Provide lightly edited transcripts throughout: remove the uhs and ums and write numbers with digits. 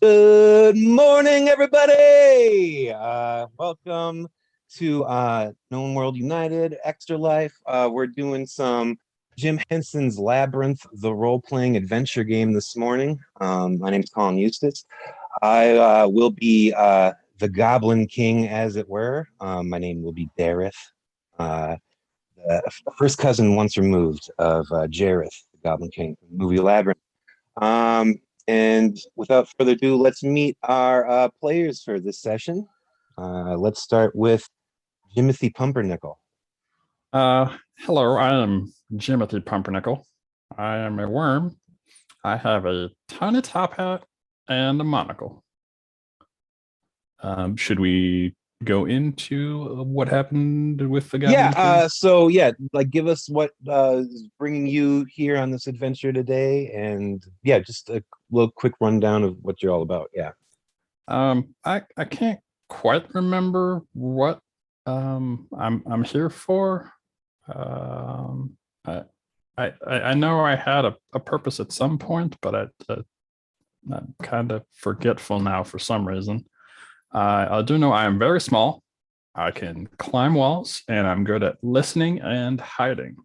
Good morning, everybody. Welcome to Known World United Extra Life. We're doing some Jim Henson's Labyrinth, the role-playing adventure game this morning. My name's Colin Eustace. I will be the Goblin King, as it were. My name will be Dareth, the first cousin once removed of Jareth, the Goblin King from the movie Labyrinth. Um, and without further ado, let's meet our players for this session. Let's start with Jimothy Pumpernickel. Hello, I am Jimothy Pumpernickel. I am a worm. I have a tiny top hat and a monocle. Should we go into what happened with the Goblin King? Give us what is bringing you here on this adventure today, and just a little quick rundown of what you're all about. I can't quite remember what I'm here for. I know I had a purpose at some point, but I'm kind of forgetful now for some reason. I do know I am very small. I can climb walls, and I'm good at listening and hiding.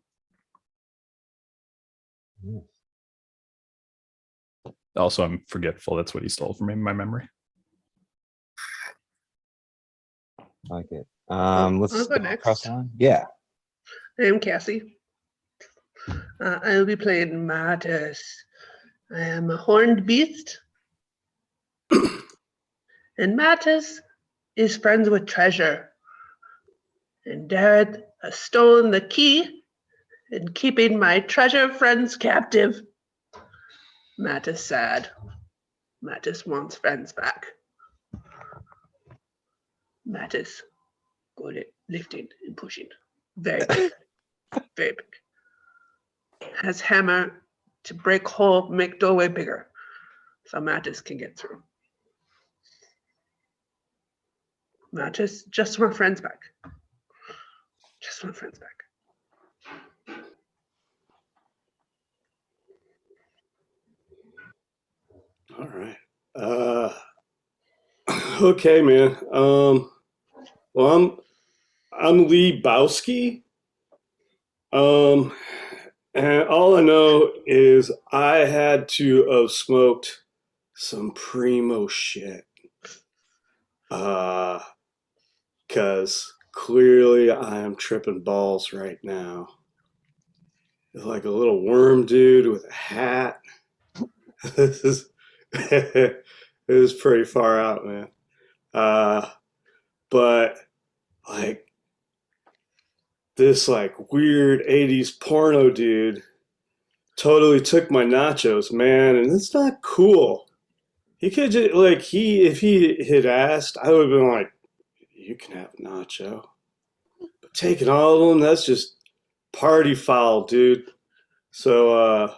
Also, I'm forgetful. That's what he stole from me, my memory. Like it. Let's go next. across the line. Yeah. I am Cassie. I will be playing Martis. I am a horned beast. And Martis is friends with Treasure. And Dareth has stolen the key and keeping my treasure friends captive. Martis sad. Martis wants friends back. Martis good at lifting and pushing. Very big. Very big. Has hammer to break hole, make doorway bigger, so Martis can get through. Martis just want friends back. Just want friends back. All right. Okay, man. Well, I'm Lee Bowski. And all I know is I had to have smoked some primo shit. Because clearly I am tripping balls right now. It's like a little worm dude with a hat. This is it is pretty far out, man. But like this like weird 80s porno dude totally took my nachos, man, and it's not cool. He could just if he had asked, I would have been like, you can have a nacho. But taking all of them, that's just party foul, dude. So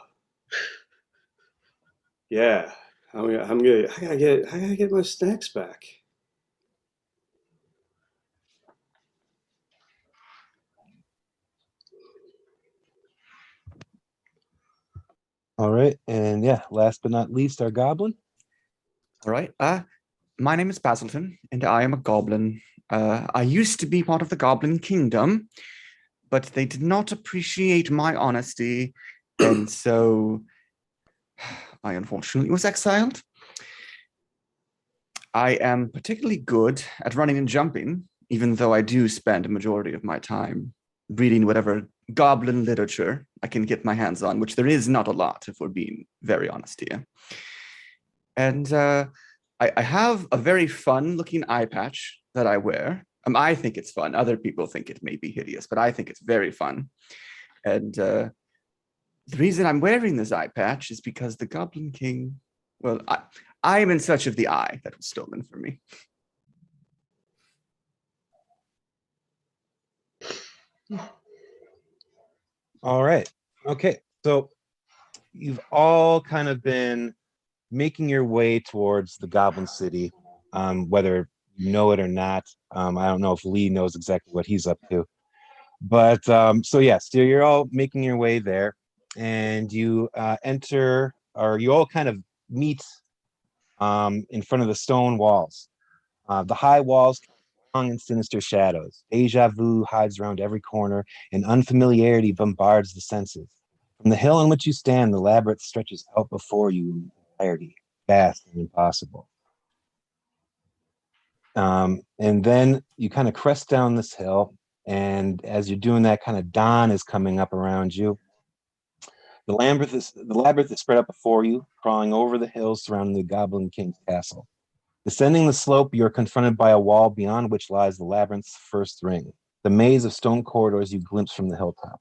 yeah. I gotta get my snacks back. All right, and last but not least, our goblin. All right. My name is Basilton, and I am a goblin. I used to be part of the Goblin Kingdom, but they did not appreciate my honesty, and so I unfortunately was exiled. I am particularly good at running and jumping, even though I do spend a majority of my time reading whatever goblin literature I can get my hands on, which there is not a lot, if we're being very honest here. And I have a very fun-looking eye patch that I wear. I think it's fun. Other people think it may be hideous, but I think it's very fun. And the reason I'm wearing this eye patch is because the Goblin King, well, I am in search of the eye that was stolen from me. All right. Okay. So you've all kind of been making your way towards the Goblin City, whether you know it or not. I don't know if Lee knows exactly what he's up to. But so you're all making your way there, and you enter, or you all kind of meet in front of the stone walls. The high walls long and sinister shadows. Deja vu hides around every corner, and unfamiliarity bombards the senses. From the hill on which you stand, the labyrinth stretches out before you in entirety, vast and impossible. And then you kind of crest down this hill, and as you're doing that, kind of dawn is coming up around you. The labyrinth is spread out before you, crawling over the hills surrounding the Goblin King's castle. Descending the slope, you're confronted by a wall beyond which lies the labyrinth's first ring, the maze of stone corridors you glimpse from the hilltop.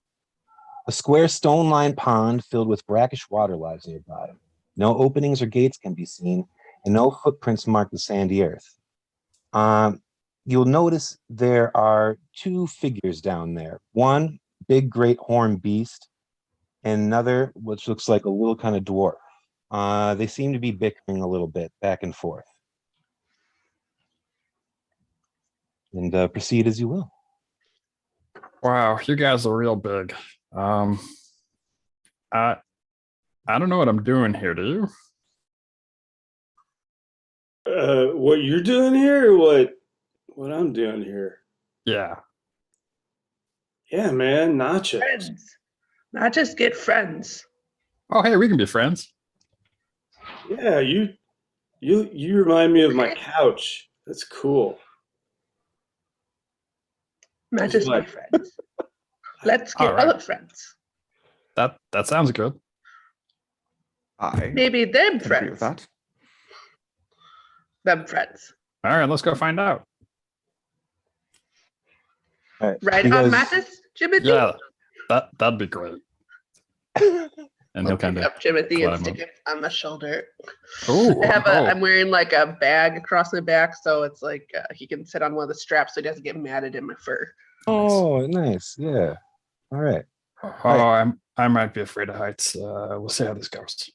A square stone-lined pond filled with brackish water lies nearby. No openings or gates can be seen, and no footprints mark the sandy earth. You'll notice there are two figures down there. One, big great horned beast, and another, which looks like a little kind of dwarf. They seem to be bickering a little bit back and forth. And proceed as you will. Wow, you guys are real big. I don't know what I'm doing here, do you? What you're doing here, or what I'm doing here? Yeah. Yeah, man, nachos. Friends. Not just get friends. Oh, hey, we can be friends. Yeah, you remind me of my couch. That's cool. Not just What? be friends. Let's get All right. other friends. That sounds good. I Maybe them can agree with friends. that. Them friends. All right, let's go find out. All right. Right you on guys- Mathis, Jimothy? Yeah, that'd be great. And he'll kind Pick of up Jimothy and climb stick up. it on the shoulder. Oh, I'm wearing like a bag across my back, so it's like he can sit on one of the straps so he doesn't get matted in my fur. Oh, nice. Yeah. All right. I might be afraid of heights. We'll see how this goes.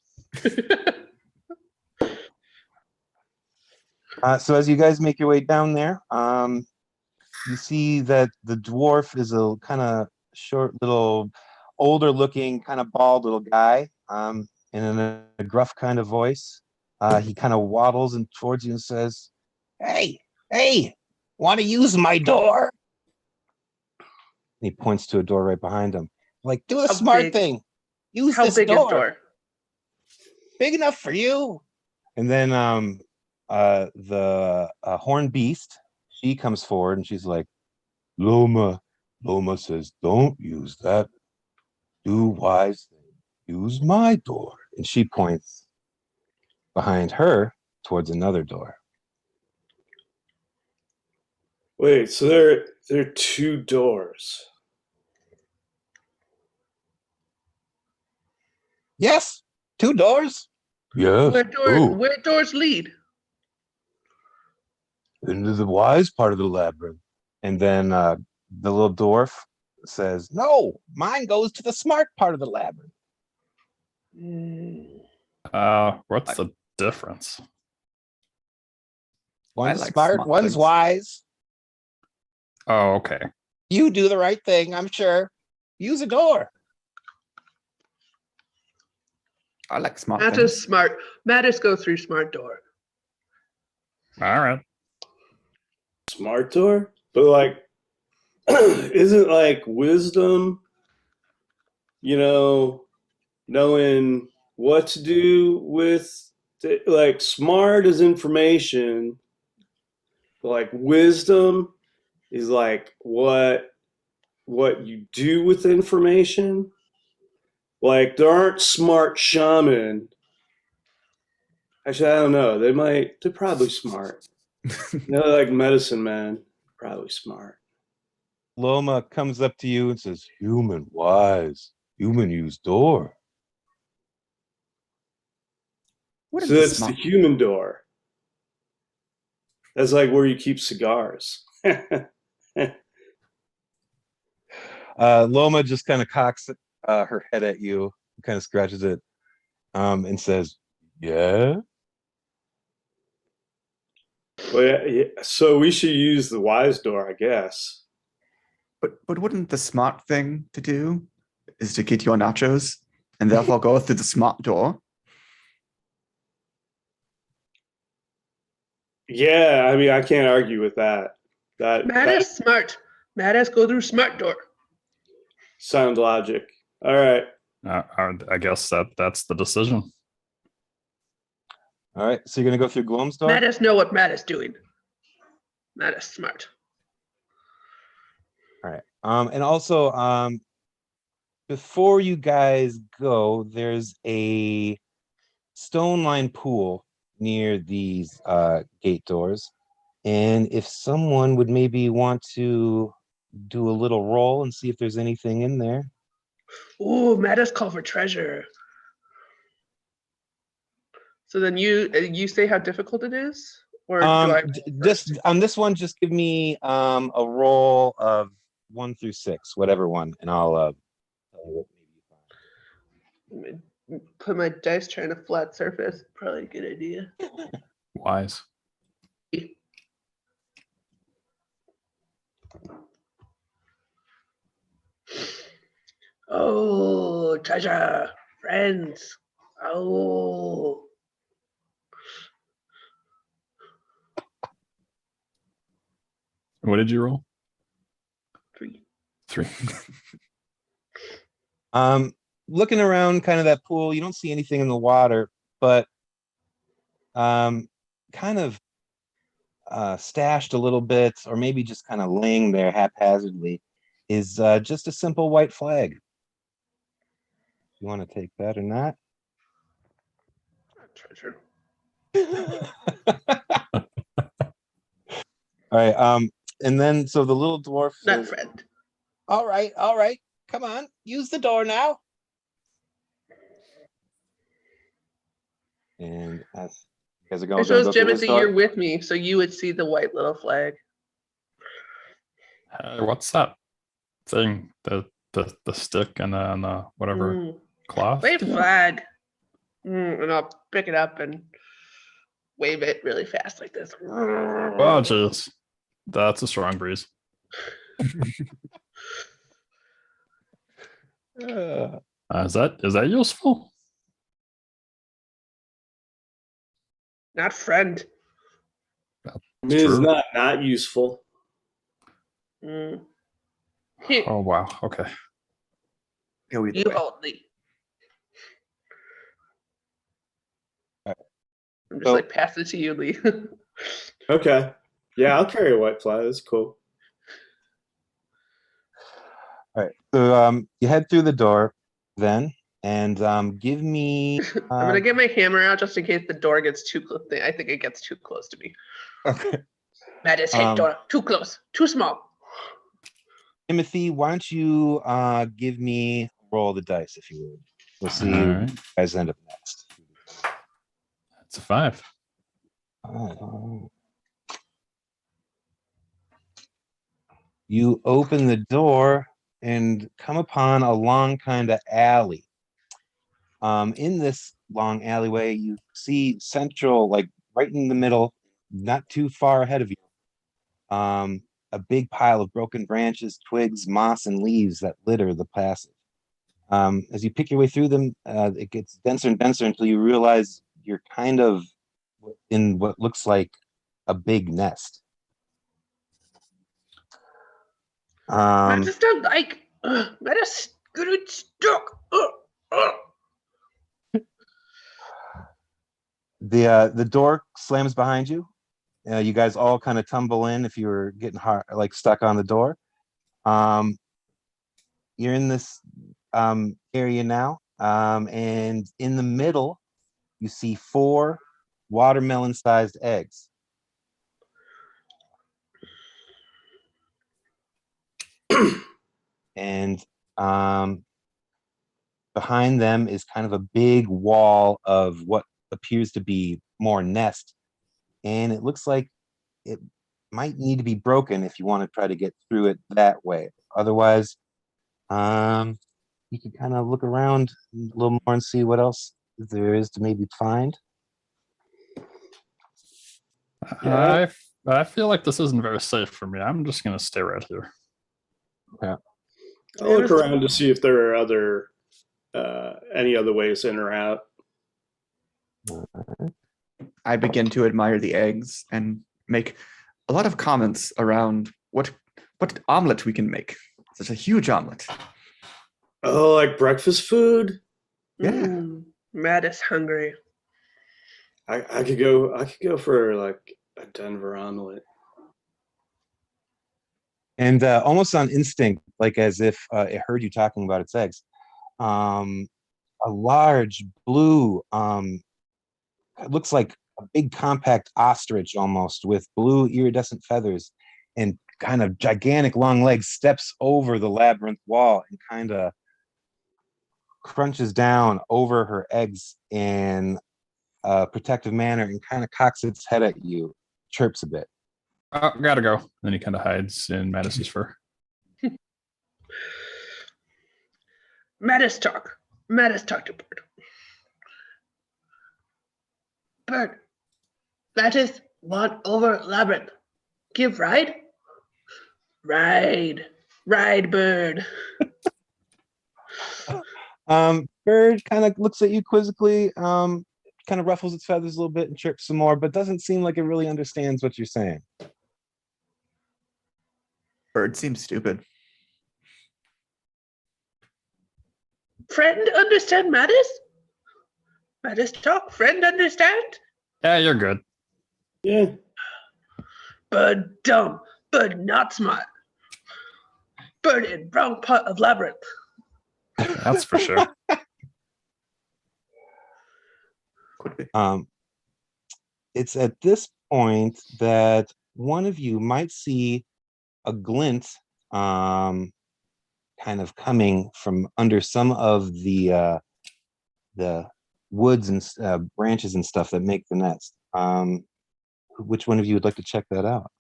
So as you guys make your way down there, you see that the dwarf is a kind of short, little, older looking, kind of bald little guy, and in a gruff kind of voice. He kind of waddles in towards you and says, hey, want to use my door? And he points to a door right behind him. Like, do a How smart big? thing. Use How this big door. is door? Big enough for you. And then the horn beast, she comes forward and she's like, Loma says, don't use that. Do wise thing. Use my door. And she points behind her towards another door. Wait, so there are two doors. Yes, two doors. Yes. Where doors lead? Into the wise part of the labyrinth. And then the little dwarf says, no, mine goes to the smart part of the labyrinth. What's the difference? One's like smart, smart one's things. wise. Oh, okay. You do the right thing, I'm sure. Use a door. I like smart Matt things. is smart. Mattis go through smart door. All right. Smart door? But like, isn't like wisdom, knowing what to do with like smart is information, but like wisdom is like what you do with information. Like there aren't smart shaman. Actually, I don't know. They're probably smart. They're like medicine man, probably smart. Loma comes up to you and says, human wise, human use door. What So is that's smart? the human door. That's like where you keep cigars. Loma just kind of cocks her head at you, kind of scratches it, and says, yeah. Well, yeah, so we should use the wise door, I guess. But wouldn't the smart thing to do is to get your nachos and therefore go through the smart door? Yeah, I mean, I can't argue with that. Matt That is smart. Matt has go through smart door. sound logic. All right. I guess that's the decision. All right, so you're gonna go through Gloam's door. Matt has know what Matt is doing. Matt is smart. All right. And also, before you guys go, there's a stone lined pool near these gate doors. And if someone would maybe want to do a little roll and see if there's anything in there. Ooh, Matt has call for treasure. So then you say how difficult it is, or do I? Just on this one, just give me a roll of 1 through 6, whatever one, and I'll tell you what maybe you find. Put my dice trying a flat surface. Probably a good idea. Wise. Oh, treasure, friends. Oh, What did you roll? 3. 3. Looking around kind of that pool, you don't see anything in the water, but kind of stashed a little bit, or maybe just kind of laying there haphazardly, is just a simple white flag. You want to take that or not? Treasure. All right. And then so the little dwarf Not says, friend. all right, come on, use the door now. And as you guys are I going, suppose, go through this Jimothy, door. you're with me, so you would see the white little flag. What's that thing? The stick and the whatever cloth? White flag. And I'll pick it up and wave it really fast like this. Oh, jeez. That's a strong breeze. Is that useful? Not friend. I mean, it's True. not useful. Mm. Oh wow. Okay. Go either You way. hold me. Alright. I'm just So- like pass it to you, Lee. Okay. Yeah, I'll carry a white flag. That's cool. All right. So you head through the door then, and give me. I'm gonna get my hammer out just in case the door gets too close. I think it gets too close to me. Okay. Matt is hit door. Too close. Too small. Timothy, why don't you give me roll the dice if you would. We'll see All who right. you guys end up next. That's a 5. You open the door and come upon a long kind of alley. In this long alleyway, you see central, like right in the middle, not too far ahead of you, a big pile of broken branches, twigs, moss, and leaves that litter the passage. As you pick your way through them, it gets denser and denser until you realize you're kind of in what looks like a big nest. Matt is not like. Matt is good stuck. The door slams behind you. You guys all kind of tumble in if you were getting hard, like stuck on the door. You're in this area now, and in the middle, you see 4 watermelon-sized eggs. And behind them is kind of a big wall of what appears to be more nest. And it looks like it might need to be broken if you want to try to get through it that way. Otherwise, you can kind of look around a little more and see what else there is to maybe find. Yeah. I feel like this isn't very safe for me. I'm just gonna stay right here. I'll look around to see if there are any other ways in or out. I begin to admire the eggs and make a lot of comments around what omelet we can make. Such a huge omelet. Oh, like breakfast food? Yeah. Matt is hungry. I could go for like a Denver omelet. And almost on instinct, like as if it heard you talking about its eggs, a large blue, it looks like a big compact ostrich almost with blue iridescent feathers and kind of gigantic long legs steps over the labyrinth wall and kind of crunches down over her eggs in a protective manner and kind of cocks its head at you, chirps a bit. Oh, gotta go. Then he kind of hides in Mattis's fur. Mattis talk. Mattis talk to Bird. Bird. Mattis want over Labyrinth. Give ride? Ride. Ride, Bird. Bird kind of looks at you quizzically, kind of ruffles its feathers a little bit and chirps some more, but doesn't seem like it really understands what you're saying. Bird seems stupid. Friend understand Mattis? Mattis talk. Friend understand? Yeah, you're good. Yeah. Bird dumb. Bird not smart. Bird in wrong part of Labyrinth. That's for sure. Could be. It's at this point that one of you might see a glint kind of coming from under some of the woods and branches and stuff that make the nest. Which one of you would like to check that out?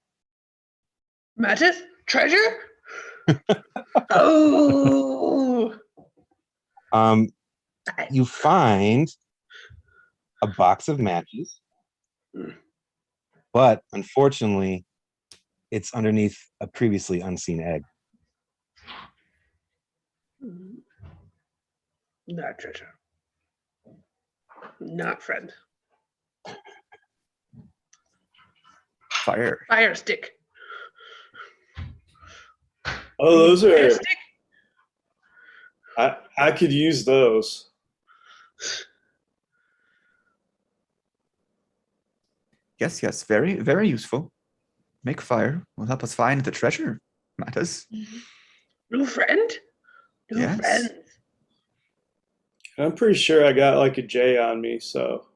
Mattis? Treasure? Oh! You find a box of matches, but unfortunately, it's underneath a previously unseen egg. Not treasure. Not friend. Fire. Fire stick. Oh, those Fire are. stick? I could use those. Yes, yes. Very, very useful. Make fire will help us find the treasure, Mattis. New friend? New Yes. friends. I'm pretty sure I got like a J on me, so.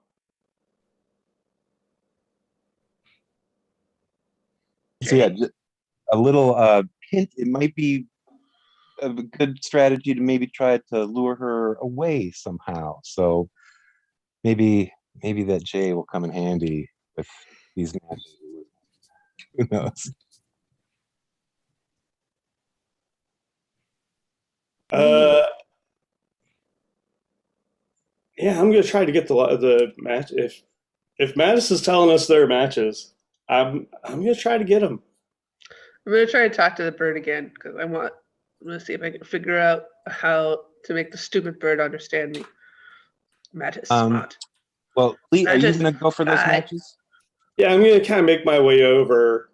So yeah, a little hint. It might be a good strategy to maybe try to lure her away somehow. So maybe that J will come in handy with these matches. Who knows? Yeah, I'm gonna try to get the match. If Mattis is telling us their matches, I'm gonna try to get them. I'm gonna try to talk to the bird again because I'm gonna see if I can figure out how to make the stupid bird understand me. Mattis smart. Well, Lee, are you Mattis, gonna go for those I- matches? Yeah, I'm gonna kind of make my way over.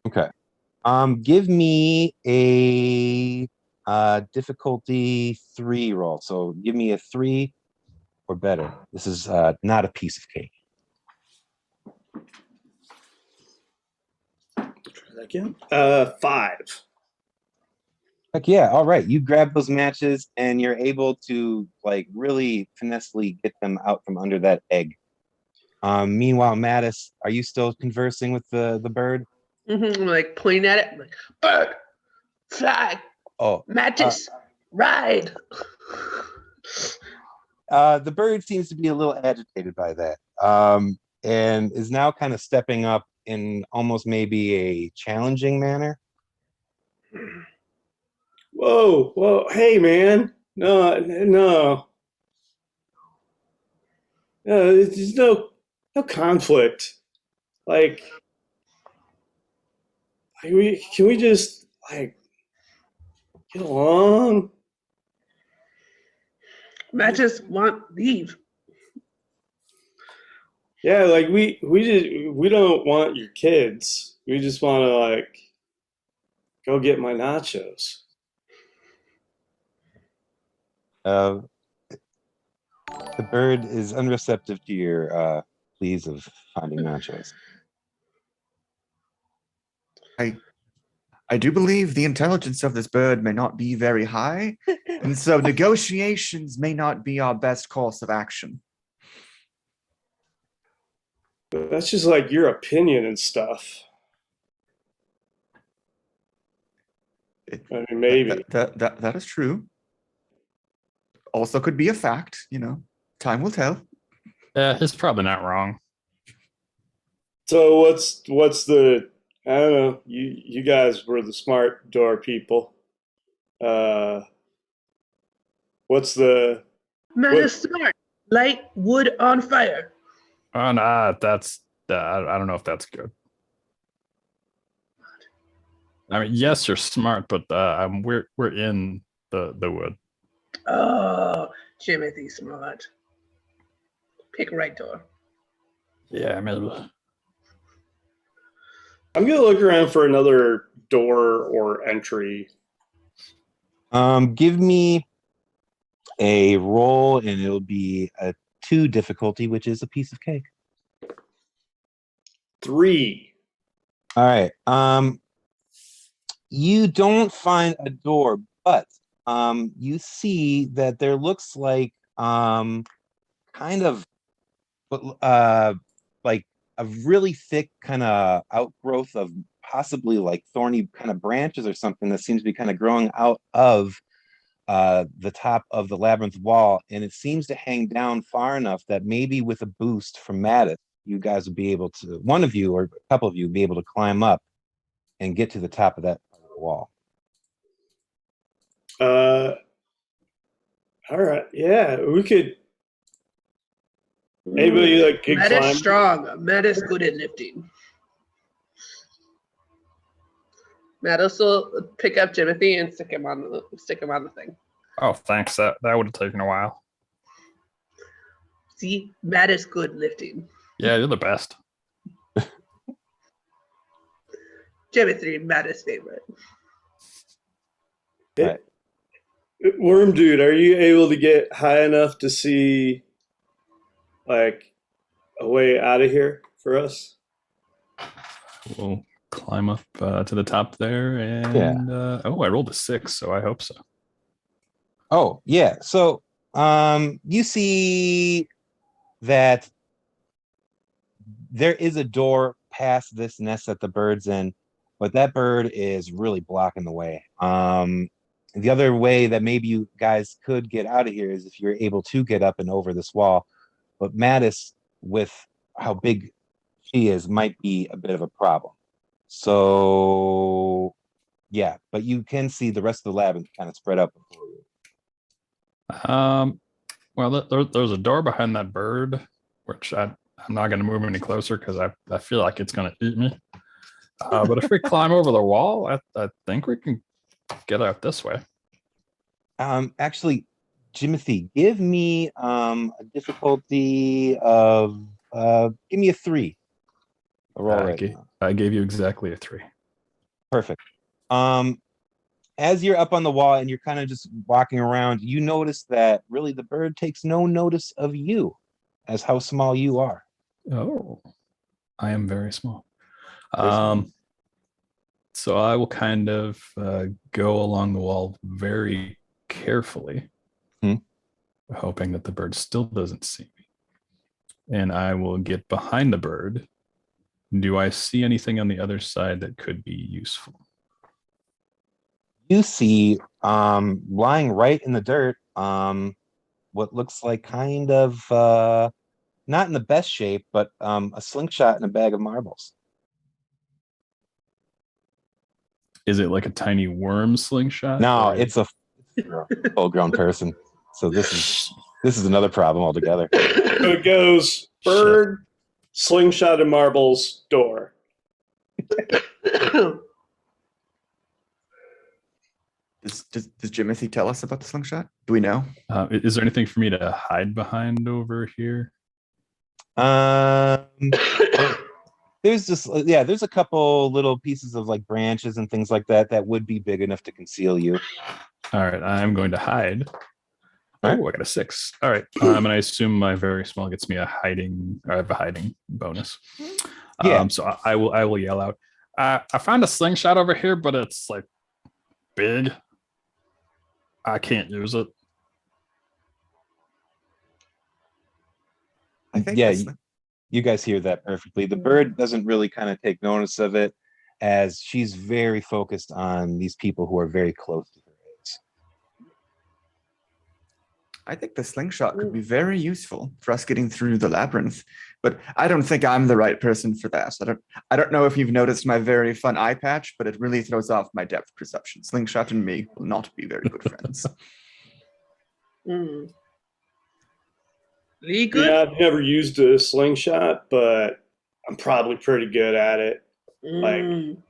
Okay. Give me a difficulty 3 roll. So give me a 3 or better. This is not a piece of cake. Try that again. 5. Heck yeah! All right, you grab those matches and you're able to like really finessely get them out from under that egg. Meanwhile, Mattis, are you still conversing with the bird? I'm like pointing at it. I'm like, bird, fly, Oh, Mattis, ride. the bird seems to be a little agitated by that, and is now kind of stepping up in almost maybe a challenging manner. Whoa, whoa, hey man, no, there's no conflict. Like, can we just like get along? Mattis want leave. Yeah, like we don't want your kids. We just want to like go get my nachos. Uh, the bird is unreceptive to your pleas of finding nachos. I do believe the intelligence of this bird may not be very high, and so negotiations may not be our best course of action. But that's just like your opinion and stuff. I mean, maybe. That is true. Also could be a fact, time will tell. Yeah, he's probably not wrong. So what's the I don't know. You guys were the smart door people. What's the Man is smart. Light wood on fire. Oh, nah, that's I don't know if that's good. I mean, yes, you're smart, but we're in the wood. Oh, Jimothy smart. Pick right door. Yeah, maybe. I'm gonna look around for another door or entry. Give me a roll, and it'll be a 2 difficulty, which is a piece of cake. 3. All right. You don't find a door, but you see that there looks like kind of like a really thick kind of outgrowth of possibly like thorny kind of branches or something that seems to be kind of growing out of the top of the labyrinth wall, and it seems to hang down far enough that maybe with a boost from Mattis, you guys would be able to, one of you or a couple of you would be able to climb up and get to the top of that part of the wall. All right. Yeah, we could. Anybody like good Matt is climb? strong. Matt is good at lifting. Matt will pick up Timothy and stick him on the thing. Oh, thanks. That would have taken a while. See, Matt is good lifting. Yeah, you're the best. Timothy, Matt is favorite. Right. Worm dude, are you able to get high enough to see like a way out of here for us? We'll climb up to the top there, and I rolled a 6, so I hope so. Oh, yeah. So you see that there is a door past this nest that the bird's in, but that bird is really blocking the way. The other way that maybe you guys could get out of here is if you're able to get up and over this wall. But Mattis, with how big she is, might be a bit of a problem. So, yeah, but you can see the rest of the labyrinth kind of spread out before you. Well, there's a door behind that bird, which I'm not going to move any closer because I feel like it's going to eat me. But if we climb over the wall, I think we can get out this way. Actually, Jimothy, give me a difficulty of give me a 3. A roll right now. I gave you exactly a 3. Perfect. As you're up on the wall and you're kind of just walking around, you notice that really the bird takes no notice of you as how small you are. Oh, I am very small. Very small. So I will kind of go along the wall very carefully, hoping that the bird still doesn't see me. And I will get behind the bird. Do I see anything on the other side that could be useful? You see, lying right in the dirt, what looks like kind of not in the best shape, but a slingshot and a bag of marbles. Is it like a tiny worm slingshot? No, it's a full-grown person. So this is another problem altogether. So it goes bird, slingshot and marbles, door. Does Jimothy tell us about the slingshot? Do we know? Is there anything for me to hide behind over here? There's just there's a couple little pieces of like branches and things like that that would be big enough to conceal you. All right, I'm going to hide. All right. Oh, I got a 6. All right, and I assume my very small gets me a hiding. I have a hiding bonus. Yeah. So I will yell out. I found a slingshot over here, but it's like big. I can't use it. I think Yeah, that's you guys hear that perfectly. The bird doesn't really kind of take notice of it as she's very focused on these people who are very close to her age. I think the slingshot could be very useful for us getting through the labyrinth, but I don't think I'm the right person for that. I don't know if you've noticed my very fun eye patch, but it really throws off my depth perception. Slingshot and me will not be very good friends. Mm. Lee, good? Yeah, I've never used a slingshot, but I'm probably pretty good at it. Like, Mm.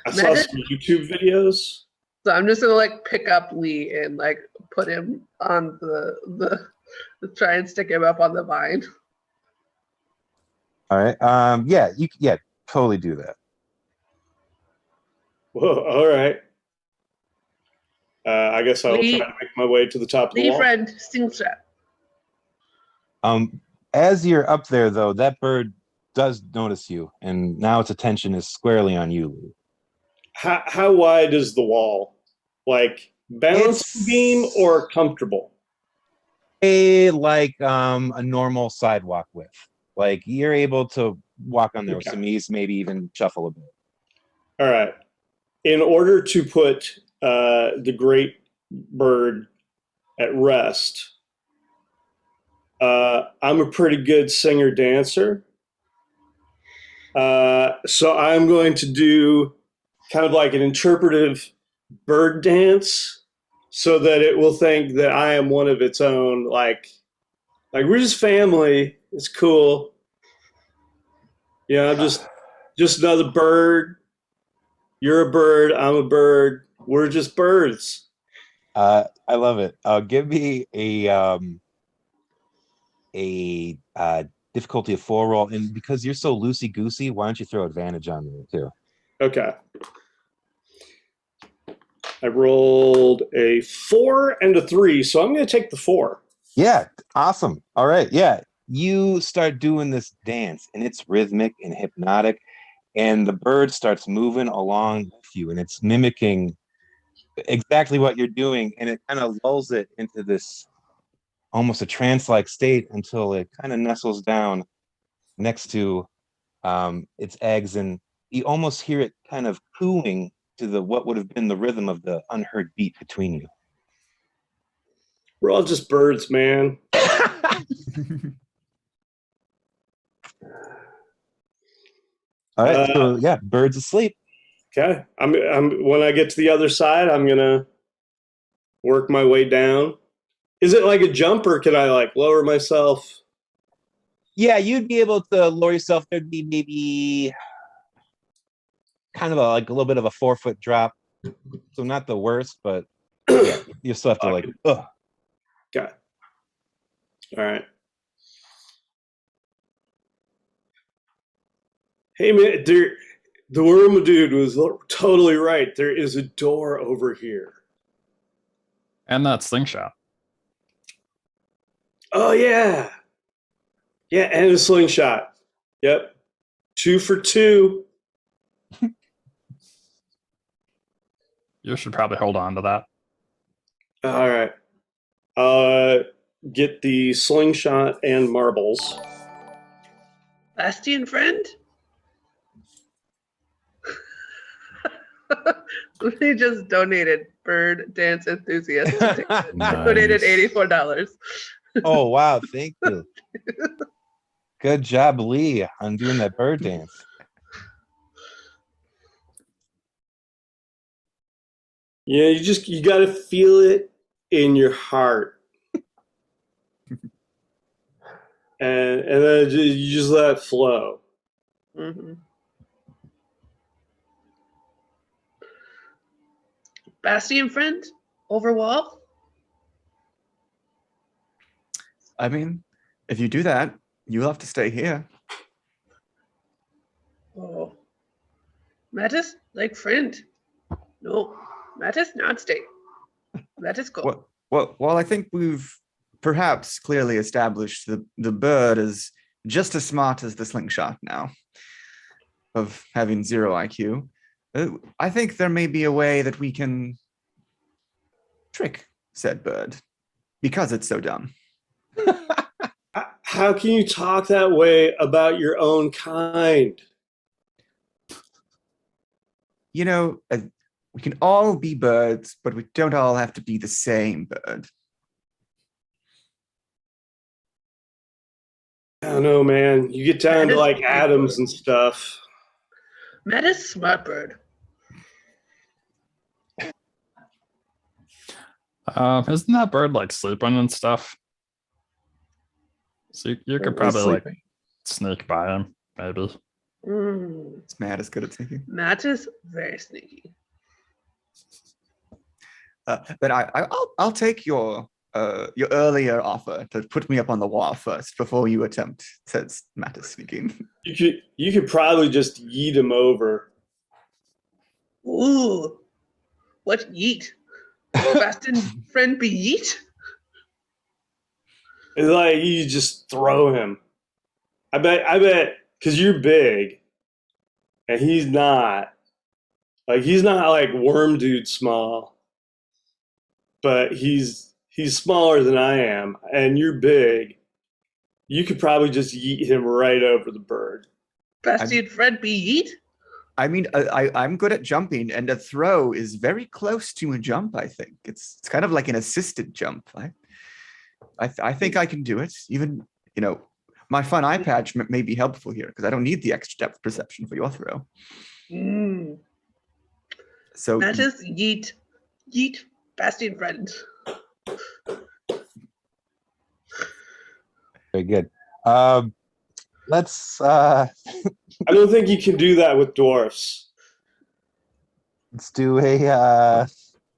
I saw Imagine- some YouTube videos. So I'm just gonna like pick up Lee and like put him on the try and stick him up on the vine. All right. Yeah, totally do that. Whoa, all right. I guess I'll Lee- try to make my way to the top of the Lee wall. friend, slingshot. As you're up there though, that bird does notice you, and now its attention is squarely on you, Lou. How wide is the wall? Like balance It's- beam or comfortable? Like a normal sidewalk width. Like you're able to walk on there with Okay. some ease, maybe even shuffle a bit. All right. In order to put the great bird at rest, I'm a pretty good singer dancer. So I'm going to do kind of like an interpretive bird dance so that it will think that I am one of its own. Like we're just family. It's cool. Yeah, I'm just another bird. You're a bird. I'm a bird. We're just birds. I love it. Give me a difficulty of 4 roll, and because you're so loosey goosey, why don't you throw advantage on there too? Okay. I rolled a 4 and a 3, so I'm going to take the 4. Yeah, awesome. All right, yeah, you start doing this dance, and it's rhythmic and hypnotic, and the bird starts moving along with you, and it's mimicking exactly what you're doing, and it kind of lulls it into this almost a trance-like state until it kind of nestles down next to its eggs, and you almost hear it kind of cooing to the what would have been the rhythm of the unheard beat between you. We're all just birds, man. All right, so yeah, bird's asleep. Okay. I'm when I get to the other side, I'm going to work my way down. Is it like a jump or can I like lower myself? Yeah, you'd be able to lower yourself. There'd be maybe kind of like a little bit of a 4-foot drop, so not the worst, but yeah, you still have to like. Ugh. Okay. All right. Hey man, the worm dude was totally right. There is a door over here. And that slingshot. Oh yeah. Yeah, and a slingshot. Yep. 2 for 2. You should probably hold on to that. All right. Get the slingshot and marbles. Bastian friend? We just donated bird dance enthusiast. Donated Nice. $84. Oh wow, thank you. Good job, Lee, on doing that bird dance. Yeah, you got to feel it in your heart, and then you just let it flow. Mm-hmm. Bastian friend? Overwall? I mean, if you do that, You'll have to stay here. Oh. Mattis, like friend. No, Mattis, not stay. Mattis, go. Well, I think we've perhaps clearly established the bird is just as smart as the slingshot now, of having 0 IQ. I think there may be a way that we can trick said bird because it's so dumb. How can you talk that way about your own kind? You know, we can all be birds, but we don't all have to be the same bird. I don't know, man. You get down to like atoms and stuff. Mattis, smart bird. Isn't that bird like sleeping and stuff? So you could probably like sneak by him, maybe. Is Matt as good at sneaking? Mattis, very sneaky. But I'll take your earlier offer to put me up on the wall first before you attempt, says Matt is sneaking. You could probably just yeet him over. Ooh, what yeet? Fast and friend be yeet? It's like you just throw him. I bet, because you're big, and he's not. Like he's not like Worm Dude small, but he's smaller than I am, and you're big. You could probably just yeet him right over the bird. Fast and friend be yeet? I mean, I'm good at jumping, and a throw is very close to a jump. I think it's kind of like an assisted jump. I think I can do it. Even my fun eye patch may be helpful here because I don't need the extra depth perception for your throw. So that is yeet, fast and friend. Very good. Let's I don't think you can do that with dwarfs. let's do a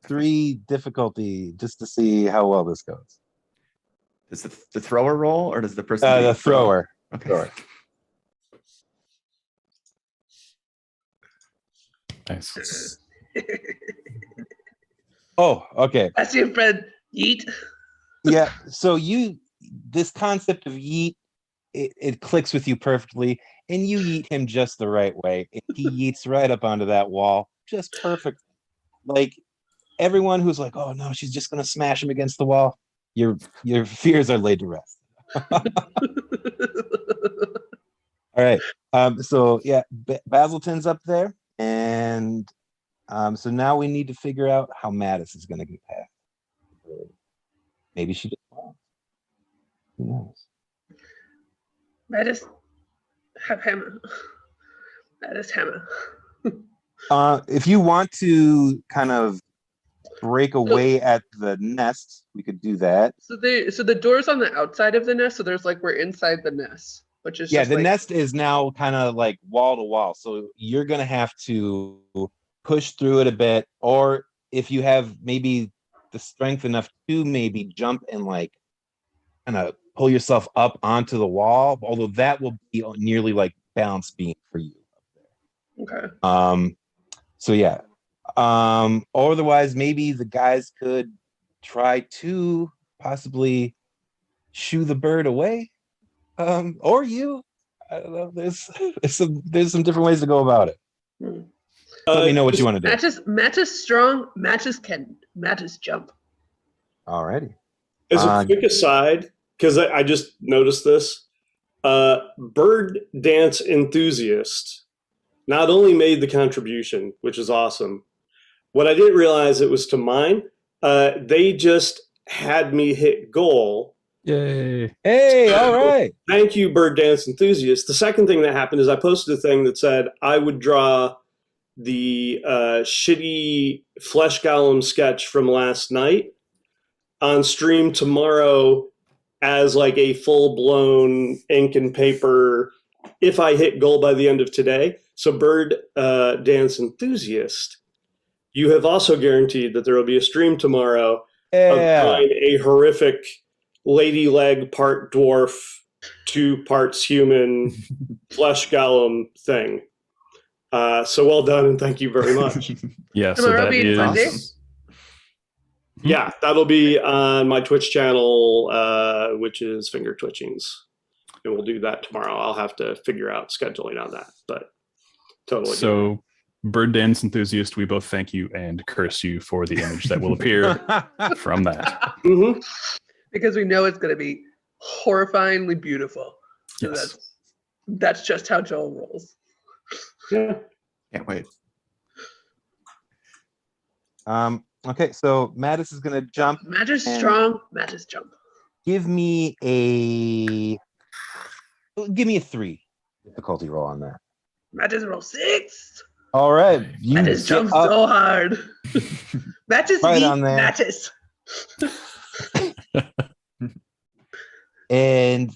3 difficulty just to see how well this goes. Does the thrower roll or does the person? The thrower. Okay. Thrower. Thanks. Oh, okay. Fast and friend yeet. Yeah. So this concept of yeet, it clicks with you perfectly, and you yeet him just the right way. And he yeets right up onto that wall, just perfect. Like everyone who's like, "Oh no, she's just gonna smash him against the wall." Your fears are laid to rest. All right. So yeah, Basilton's up there, and so now we need to figure out how Mattis is going to get past. Maybe she just won't. Who knows? Mattis, have hammer. Mattis hammer. If you want to kind of break away at the nest, we could do that. So the door's on the outside of the nest, so there's like we're inside the nest, which is Yeah, just the like, nest is now kind of like wall to wall, so you're gonna have to push through it a bit, or if you have maybe the strength enough to maybe jump and like kind of pull yourself up onto the wall, although that will be nearly like balance beam for you up there. Okay. So yeah. Otherwise, maybe the guys could try to possibly shoo the bird away. Or you. I don't know. There's some different ways to go about it. Let me know what you want to do. Mattis strong, Mattis jump. Alrighty. As a quick aside, because I just noticed this, bird dance enthusiast not only made the contribution, which is awesome. What I didn't realize it was to mine. They just had me hit goal. Yay. Hey, all right. Thank you, bird dance enthusiast. The second thing that happened is I posted a thing that said I would draw the shitty flesh golem sketch from last night on stream tomorrow as like a full-blown ink and paper if I hit goal by the end of today. So bird dance enthusiast, you have also guaranteed that there will be a stream tomorrow of a horrific lady leg part dwarf 2 parts human flesh golem thing. So well done, and thank you very much. Yeah, so Tomorrow that being is Sunday? Yeah, that'll be on my Twitch channel, which is Finger Twitchings. And we'll do that tomorrow. I'll have to figure out scheduling on that, but totally. so. Bird dance enthusiast, we both thank you and curse you for the image that will appear from that. Mm-hmm. Because we know it's going to be horrifyingly beautiful. So Yes. that's just how Joel rolls. Yeah. Can't wait. Okay, so Mattis is gonna jump. Matt is And- strong. Matt is jump. Give me a 3 difficulty roll on that. Matt is roll 6. All right, you Matt is get jump up so hard. Matt is Right me. on there. Matt is. and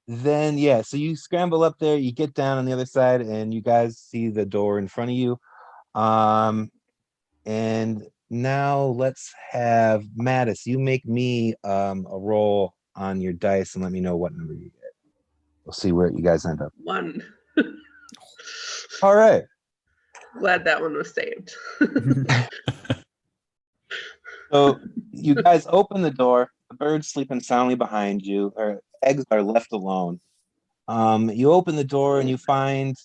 then so you scramble up there, you get down on the other side, and you guys see the door in front of you. And now let's have Mattis, you make me a roll on your dice and let me know what number you get. We'll see where you guys end up. 1. All right. Glad that one was saved. So you guys open the door. The bird's sleeping soundly behind you. Her eggs are left alone. You open the door and you find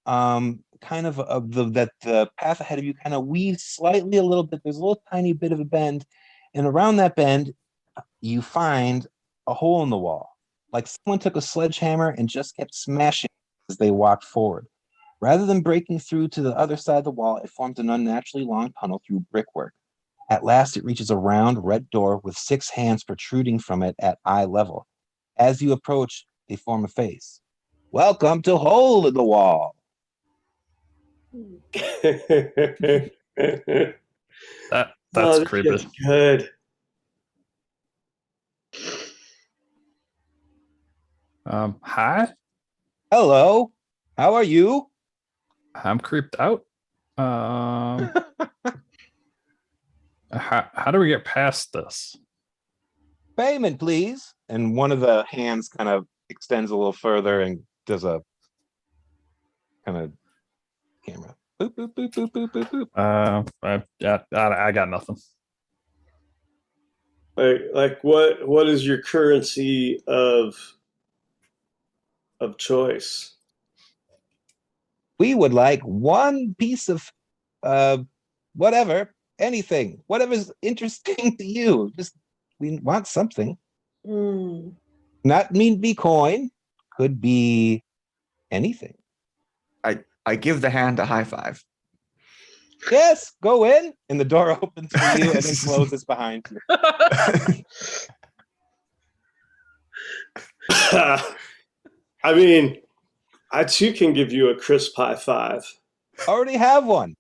kind of that the path ahead of you kind of weaves slightly a little bit. There's a little tiny bit of a bend, and around that bend, you find a hole in the wall. Like someone took a sledgehammer and just kept smashing as they walked forward. Rather than breaking through to the other side of the wall, it forms an unnaturally long tunnel through brickwork. At last, it reaches a round red door with 6 hands protruding from it at eye level. As you approach, they form a face. Welcome to Hole in the Wall. That's creepy. That's good. Hi, Hello. How are you? I'm creeped out. How do we get past this? Payment, please. And one of the hands kind of extends a little further and does a kind of camera. Boop, boop, boop, boop, boop, boop, boop. I got nothing. Like what is your currency of choice? We would like 1 piece of whatever, anything, whatever's interesting to you. Just we want something. Mm. Not mean be coin, could be anything. I give the hand a high five. Yes, go in. And the door opens for you and then closes behind you. I mean, I too can give you a crisp high five. Already have one.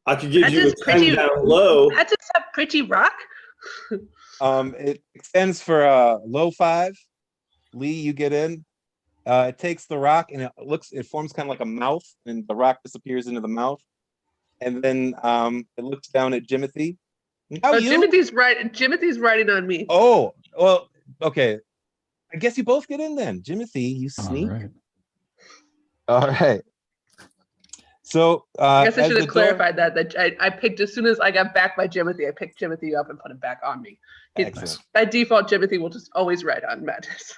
I could give That you is a 10 pretty- down low. That's just a pretty rock. It extends for a low 5. Lee, you get in. It takes the rock and it forms kind of like a mouth, and the rock disappears into the mouth. And then it looks down at Jimothy. How Oh, you? Jimothy's riding on me. Oh, well, okay. I guess you both get in then. Jimothy, you All sneak. right. All right. So I guess I as should the have door- clarified that I picked, as soon as I got back by Jimothy, I picked Jimothy up and put him back on me. Excellent. By default, Jimothy will just always ride on Mattis.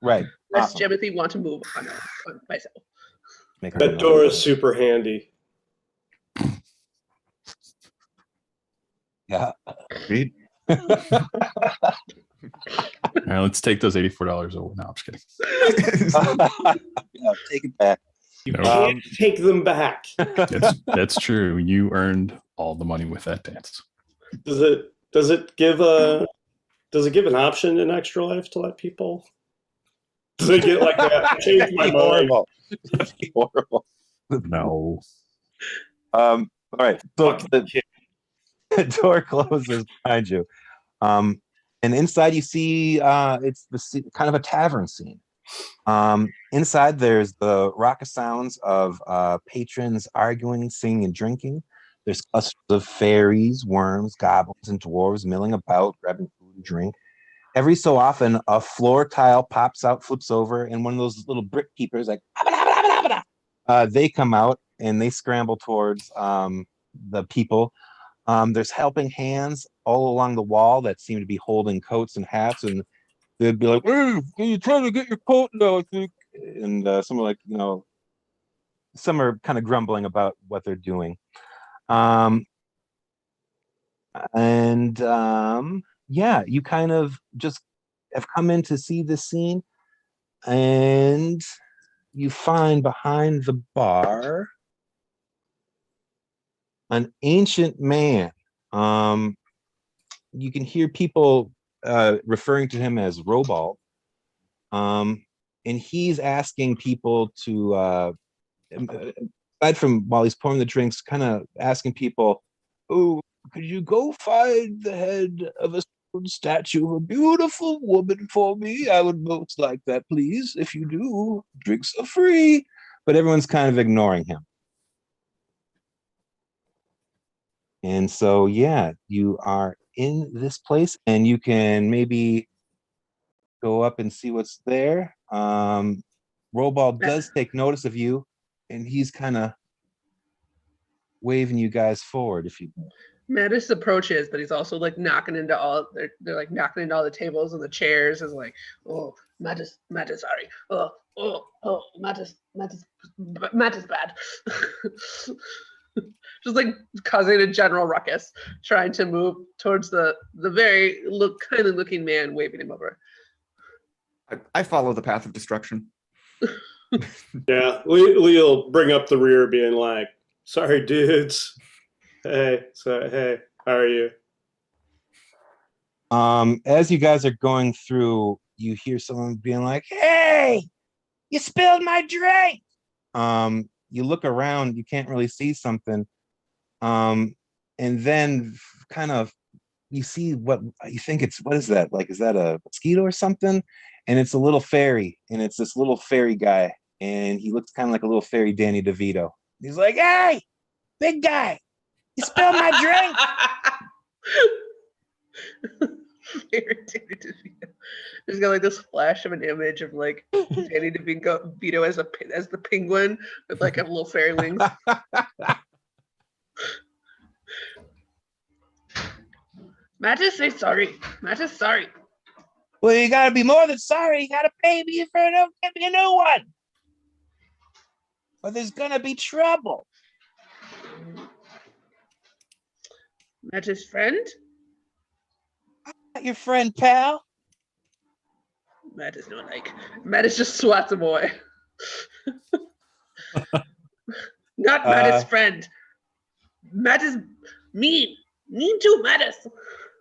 Right. Unless Awesome. Jimothy want to move on myself. Make her That know. door is super handy. Yeah. Agreed. All right, let's take those $84 away. No, I'm just kidding. Yeah, take it back. You No. can't take them back. That's true. You earned all the money with that dance. Does it give an option in Extra Life to let people? Does it get like that? Change my mind. Horrible. That'd be horrible. No. All right. So Fuck the door closes behind you. And inside you see it's kind of a tavern scene. Inside there's the raucous sounds of patrons arguing, singing, and drinking. There's clusters of fairies, worms, goblins, and dwarves milling about, grabbing food and drink. every so often a floor tile pops out, flips over, and one of those little brick keepers like they come out and they scramble towards the people. There's helping hands all along the wall that seem to be holding coats and hats, and they'd be like, "Hey, can you try to get your coat now?" I think, and some are like, some are kind of grumbling about what they're doing. Um, and yeah, you kind of just have come in to see this scene, and you find behind the bar an ancient man. You can hear people referring to him as Robald. And he's asking people to, aside from while he's pouring the drinks, kind of asking people, "Oh, could you go find the head of a stone statue of a beautiful woman for me? I would most like that, please. If you do, drinks are free." But everyone's kind of ignoring him. And so, yeah, you are in this place and you can maybe go up and see what's there. Robald does take notice of you and he's kind of waving you guys forward if you Mattis approaches, but he's also like knocking into all they're like knocking into all the tables and the chairs. Is like, oh, Mattis, sorry. Mattis bad. Just like causing a general ruckus, trying to move towards the very kindly looking man, waving him over. I follow the path of destruction. Yeah, Lee'll bring up the rear, being like, "Sorry, dudes. Hey, how are you?" As you guys are going through, you hear someone being like, "Hey, you spilled my drink." You look around, you can't really see something. And then kind of you see what you think what is that? Like, is that a mosquito or something? And it's a little fairy, and it's this little fairy guy, and he looks kind of like a little fairy Danny DeVito. He's like, "Hey, big guy, you spilled my drink." There's got like this flash of an image of like Danny DeVito as the penguin with like a little fairy wings. Mattis, say sorry. Mattis, sorry. Well, you gotta be more than sorry. You gotta pay me if you don't give me a new one, or there's gonna be trouble. Mattis' friend? Not your friend, pal. Mattis no like. Mattis just swats him away. Not Mattis' friend. Mattis mean. Mean too, Mattis.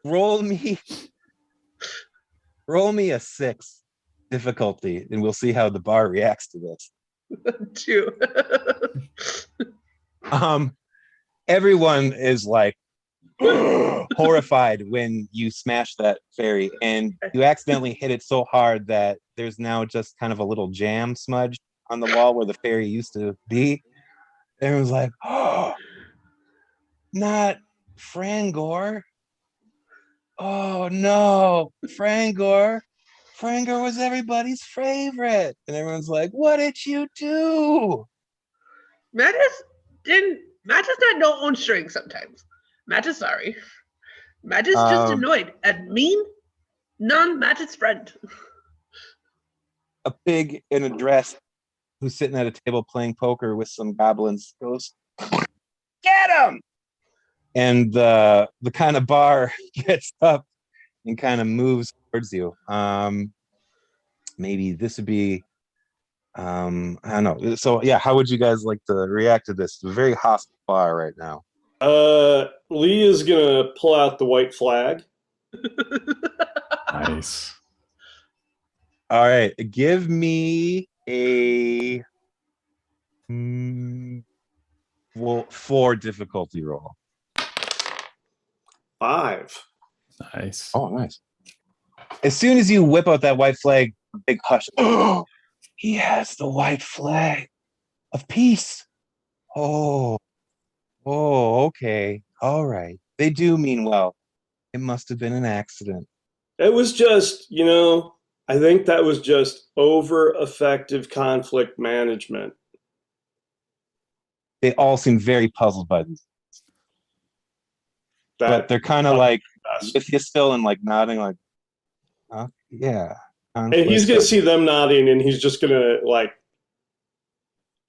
Roll me a 6 difficulty, and we'll see how the bar reacts to this. 2. Everyone is like horrified when you smash that fairy, and you accidentally hit it so hard that there's now just kind of a little jam smudge on the wall where the fairy used to be. Everyone's like, "Oh, not Frangor. Oh no, Frangor. Frangor was everybody's favorite." And everyone's like, "What did you do?" Mattis not know own strings sometimes. Mattis sorry. Mattis just annoyed at mean non-Mattis friend. A pig in a dress who's sitting at a table playing poker with some goblins goes, "Get him!" And the kind of bar gets up and kind of moves towards you. Maybe this would be, I don't know. So yeah, how would you guys like to react to this? It's a very hostile bar right now. Lee is gonna pull out the white flag. Nice. All right, give me a 4 difficulty roll. 5. Nice. Oh, nice. As soon as you whip out that white flag, big hush. Oh, he has the white flag of peace. Oh, okay. All right. They do mean well. It must have been an accident. It was just, I think that was just over effective conflict management. They all seem very puzzled by this, but they're kind of like with you still and like nodding, like, yeah. And he's gonna see them nodding, and he's just gonna like,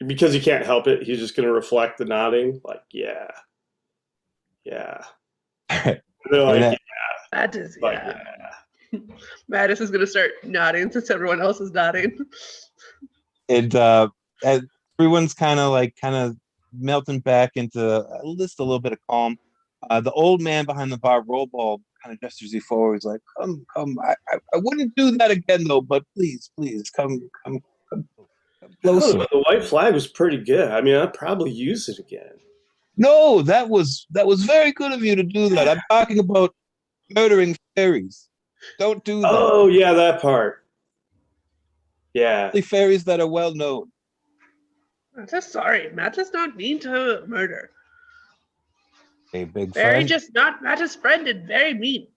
because he can't help it, he's just gonna reflect the nodding, like, yeah. They're like, That is, like, yeah. Mattis is gonna start nodding since everyone else is nodding. And everyone's kind of melting back into just a little bit of calm. The old man behind the bar, Rollball, kind of gestures you forward. He's like, come. I wouldn't do that again, though, but please, come closer. Oh, the white flag was pretty good. I mean, I'd probably use it again. No, that was very good of you to do that. I'm talking about murdering fairies. Don't do that. Oh, yeah, that part. Yeah. The fairies that are well known. I'm just sorry. Matt does not mean to murder. A big Very friend. just not Matt's friend and very mean.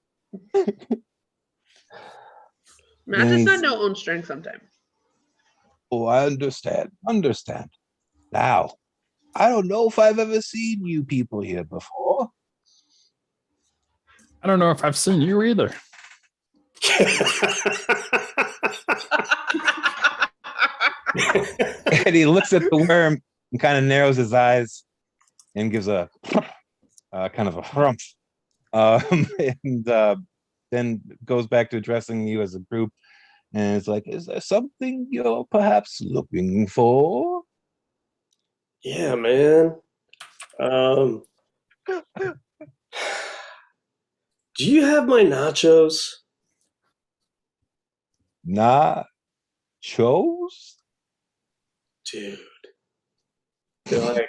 Matt does not know own strength sometimes. Oh, I understand. Now, I don't know if I've ever seen you people here before. I don't know if I've seen you either. And he looks at the worm and kind of narrows his eyes and gives a kind of a harumph. And then goes back to addressing you as a group. And it's like, is there something you're perhaps looking for? Yeah, man. Do you have my nachos? Nachos? Dude. They're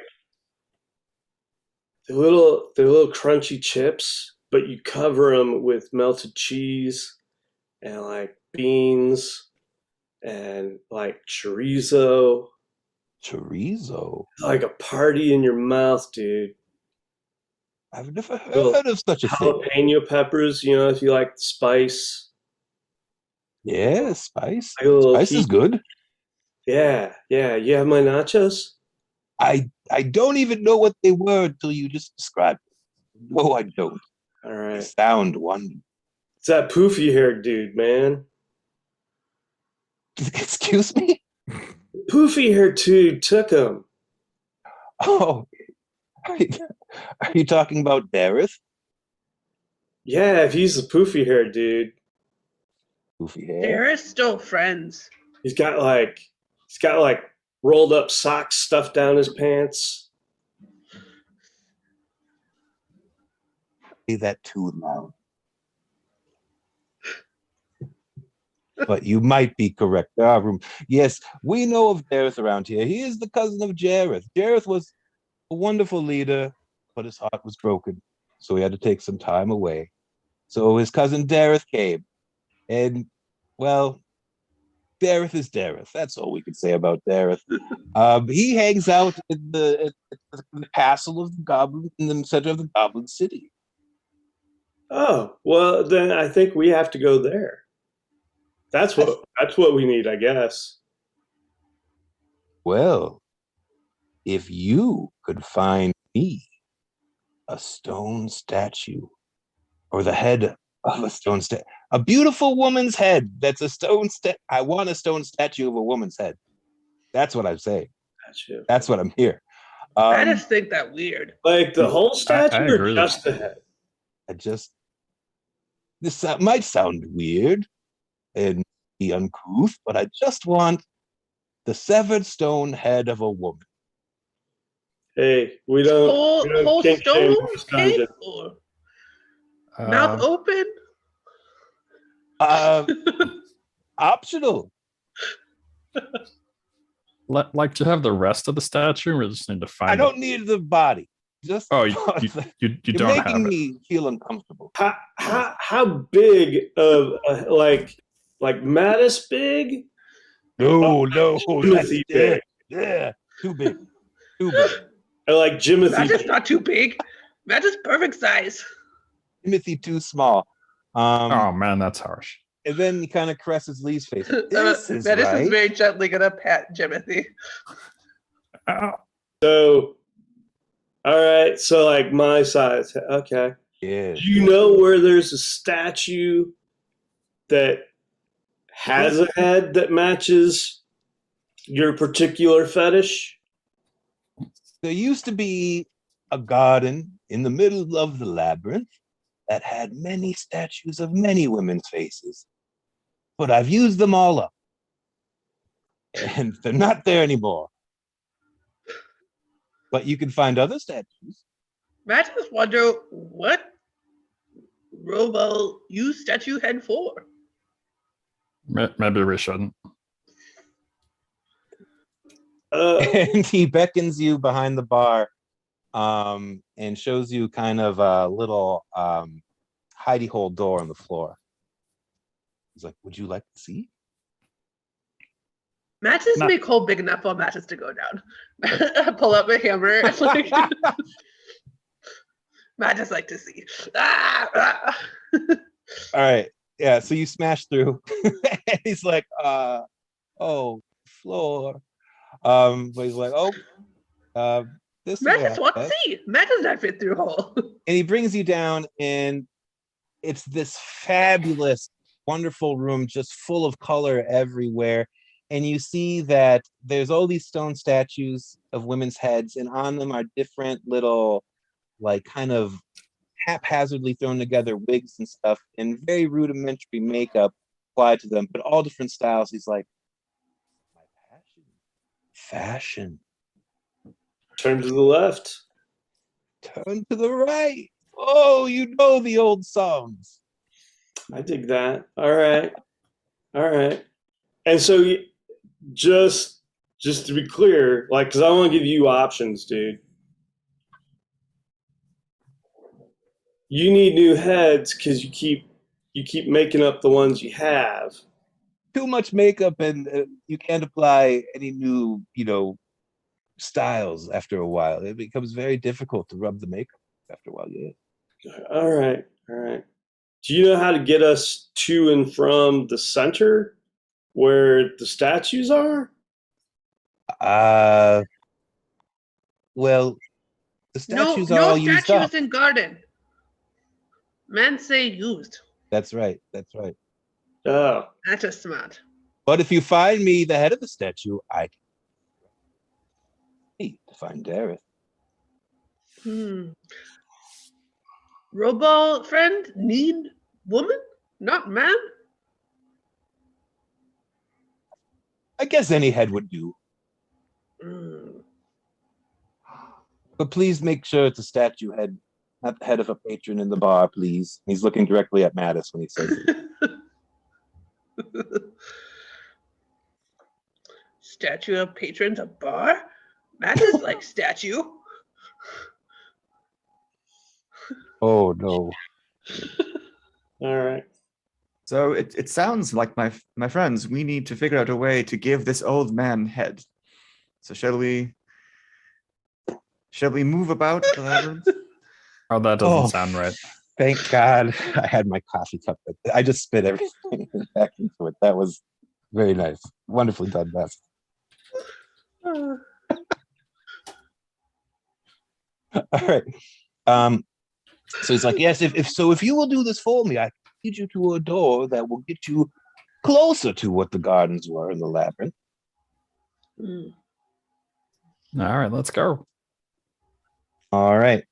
little crunchy chips, but you cover them with melted cheese and like beans and like chorizo. Chorizo? Like a party in your mouth, dude. I've never heard of such a thing. Jalapeno peppers, if you like the spice. Yeah, spice. Like a little Spice is good. Yeah. You have my nachos? I don't even know what they were until you just described them. No, I don't. All right. They sound wonderful. It's that poofy haired dude, man. Excuse me? Poofy haired dude took him. Oh, are you talking about Dareth? Yeah, if he's the poofy haired dude. Goofy hair. They're still friends. He's got like rolled up socks stuffed down his pants. Say that too loud. But you might be correct. There are room. Yes, we know of Dareth around here. He is the cousin of Jareth. Jareth was a wonderful leader, but his heart was broken, so he had to take some time away. So his cousin Dareth came, and well, Dareth is Dareth. That's all we can say about Dareth. He hangs out in the castle of the goblin in the center of the Goblin City. Oh, well, then I think we have to go there. That's what we need, I guess. Well, if you could find me a stone statue, or the head of a stone statue, a beautiful woman's head that's a stone I want a stone statue of a woman's head. That's what I'm saying. Gotcha. That's what I'm here. I just think that weird. Like the whole statue I or agree. just the head? This might sound weird and be uncouth, but I just want the severed stone head of a woman. Hey, we don't Whole kink shame stone this dungeon. head or mouth open? Optional. Like to have the rest of the statue, we just need to find. I don't need the body. Just Oh, you you're don't making have it. me feel uncomfortable. How big of like Mattis big? No, Timothy big. Yeah, too big. Or like Jimothy. Matt is not too big. Matt is perfect size. Timothy too small. Oh man, that's harsh. And then he kind of caresses Lee's face. This is Metis right. is very gently gonna pat Jimothy. So, all right. So, like my size. Okay. Yeah. Do you know where there's a statue that has a head that matches your particular fetish? There used to be a garden in the middle of the labyrinth that had many statues of many women's faces. But I've used them all up. And they're not there anymore. But you can find other statues. Matt just wonder what Robo used statue head for. Maybe we shouldn't. And he beckons you behind the bar and shows you kind of a little hidey hole door on the floor. He's like, would you like to see? Matches No. make hole big enough for matches to go down. I pull out my hammer and like matches like to see. Ah! All right. Yeah, so you smash through. And he's like, oh, floor. But he's like, oh, this Matches way, want I to guess. see. Matches not fit through hole. And he brings you down, and it's this fabulous, wonderful room just full of color everywhere. And you see that there's all these stone statues of women's heads, and on them are different little, like, kind of haphazardly thrown together wigs and stuff, and very rudimentary makeup applied to them, but all different styles. He's like, my passion, fashion. Turn to the left. Turn to the right. Oh, you know the old songs. I dig that. All right. All right. And so just to be clear, like, because I want to give you options, dude. You need new heads because you keep making up the ones you have. Too much makeup, and you can't apply any new, styles after a while. It becomes very difficult to rub the makeup after a while. Yeah. All right. All right. Do you know how to get us to and from the center where the statues are? Well, the statues are no all used up. statues in garden. Men say used. That's right. That's right. Oh. That's just smart. But if you find me the head of the statue, I can find Dareth. Robo friend need woman, not man. I guess any head would do. But please make sure it's a statue head, not the head of a patron in the bar, please. He's looking directly at Mattis when he says it. Statue of patrons a bar? Mattis like statue. Oh no. All right. So it sounds like my friends, we need to figure out a way to give this old man head. So shall we move about the labyrinth? Oh, that doesn't sound right. Thank God I had my coffee cup. I just spit everything back into it. That was very nice. Wonderfully done, Beth. All right. So he's like, yes, if you will do this for me, I can lead you to a door that will get you closer to what the gardens were in the labyrinth. All right, let's go. All right.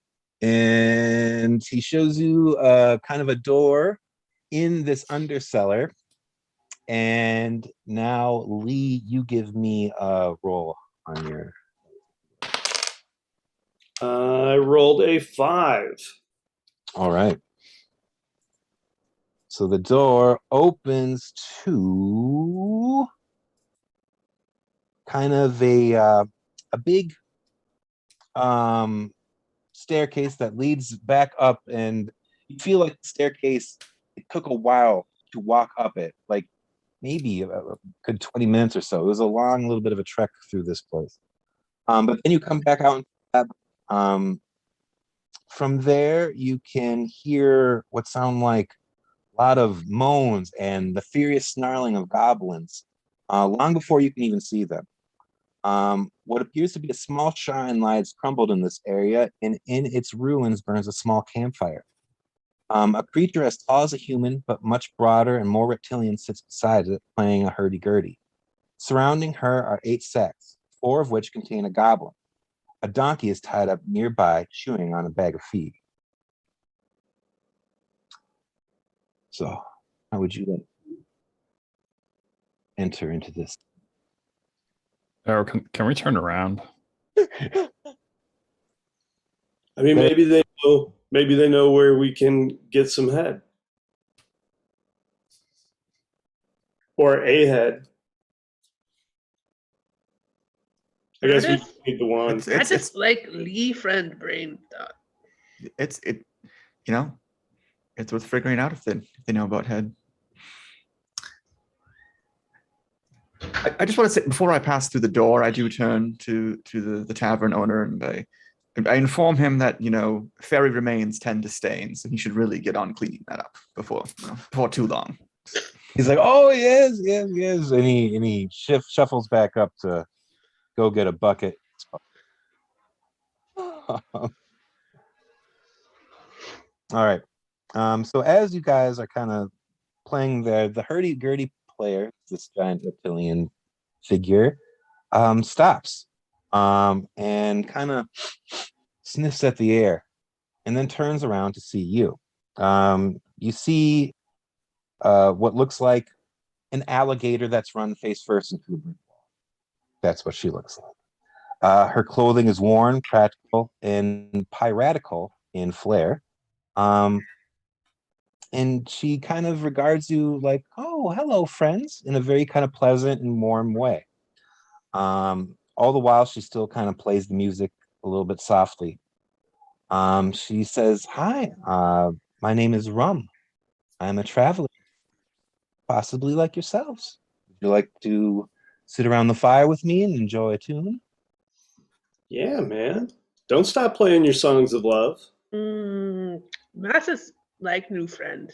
And he shows you kind of a door in this undercellar. And now, Lee, you give me a roll on your. I rolled a 5. All right. So the door opens to kind of a big staircase that leads back up, and you feel like the staircase, it took a while to walk up it, like maybe a good 20 minutes or so. It was a long little bit of a trek through this place. But then you come back out and from there you can hear what sound like a lot of moans and the furious snarling of goblins, long before you can even see them. What appears to be a small shrine lies crumbled in this area, and in its ruins burns a small campfire. A creature as tall as a human, but much broader and more reptilian, sits beside it, playing a hurdy-gurdy. Surrounding her are 8 sacks, 4 of which contain a goblin. A donkey is tied up nearby, chewing on a bag of feed. So, how would you like to enter into this? Oh, can we turn around? I mean, maybe they know. Maybe they know where we can get some head, or a head. I guess we just need the one. I just like Lee friend brain thought. It's worth figuring out if they know about head. I just want to say, before I pass through the door, I do turn to the tavern owner, and I inform him that, fairy remains tend to stain, so he should really get on cleaning that up before too long. He's like, oh, yes. And he shuffles back up to go get a bucket. All right. So as you guys are kind of playing the hurdy-gurdy player, this giant reptilian figure, stops and kind of sniffs at the air and then turns around to see you. You see what looks like an alligator that's run face first into a brick wall. That's what she looks like. Her clothing is worn, practical, and piratical in flair. And she kind of regards you like, oh, hello, friends, in a very kind of pleasant and warm way. All the while, she still kind of plays the music a little bit softly. She says, hi, my name is Rum. I'm a traveler, possibly like yourselves. Would you like to sit around the fire with me and enjoy a tune? Yeah, man. Don't stop playing your songs of love. Mass like new friend.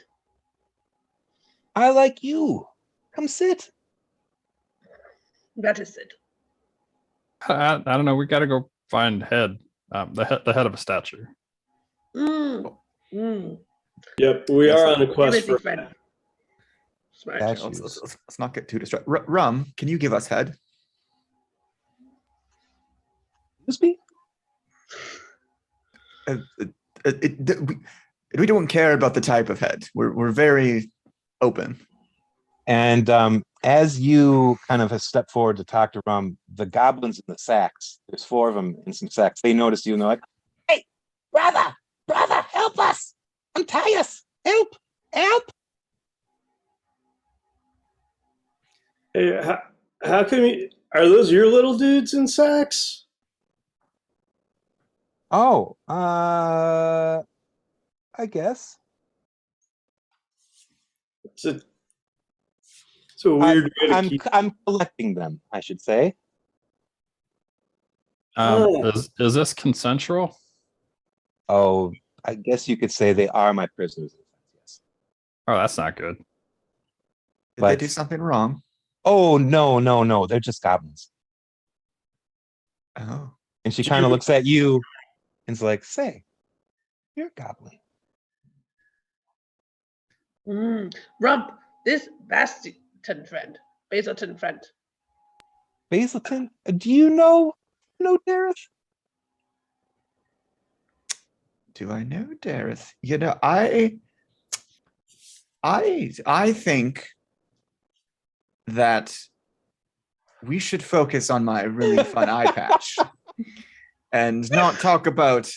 I like you. Come sit. That is it. I don't know. We got to go find head, the head of a statue. Yep, we are on a quest for friend. Smart. Let's not get too distracted. Rum, can you give us head? Excuse me? We don't care about the type of head. We're very open. And as you kind of have stepped forward to talk to Rum, the goblins in the sacks, there's 4 of them in some sacks, they notice you and they're like, hey, brother, help us. Untie us. Help. Hey, how come you, are those your little dudes in sacks? Oh, I guess. It's a weird way to keep. I'm collecting them, I should say. Is this consensual? Oh, I guess you could say they are my prisoners. Yes. Oh, that's not good. Did they do something wrong? Oh, no. They're just goblins. Oh. And she kind of looks at you and's like, say, you're a goblin. Rump, this Basilton friend. Basilton? Do you know Dareth? Do I know Dareth? I think that we should focus on my really fun eye patch and not talk about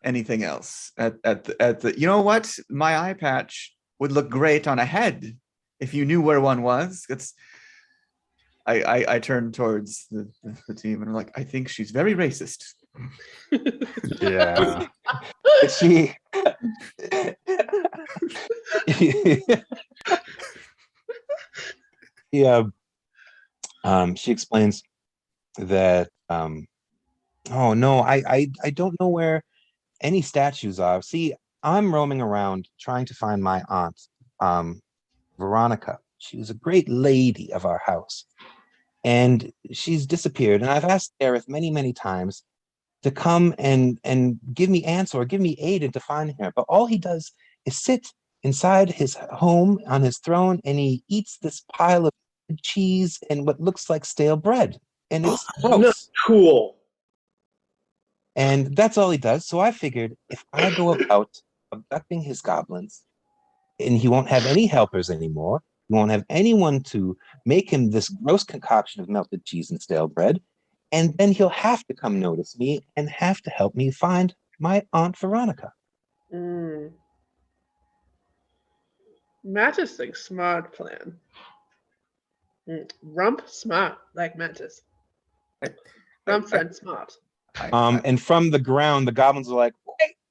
anything else. At the you know what? My eye patch would look great on a head if you knew where one was. I turn towards the team and I'm like, I think she's very racist. Yeah. She she explains that oh no, I don't know where any statues are. See, I'm roaming around trying to find my aunt, Veronica. She was a great lady of our house, and she's disappeared. And I've asked Gareth many, many times to come and give me answer or give me aid into finding her. But all he does is sit inside his home on his throne, and he eats this pile of cheese and what looks like stale bread, and it's Not gross. cool. And that's all he does. So I figured if I go about abducting his goblins, and he won't have any helpers anymore, he won't have anyone to make him this gross concoction of melted cheese and stale bread, and then he'll have to come notice me and have to help me find my Aunt Veronica. Mantis thinks smart plan. Rump smart like Mantis. Rump friend smart. And from the ground, the goblins are like,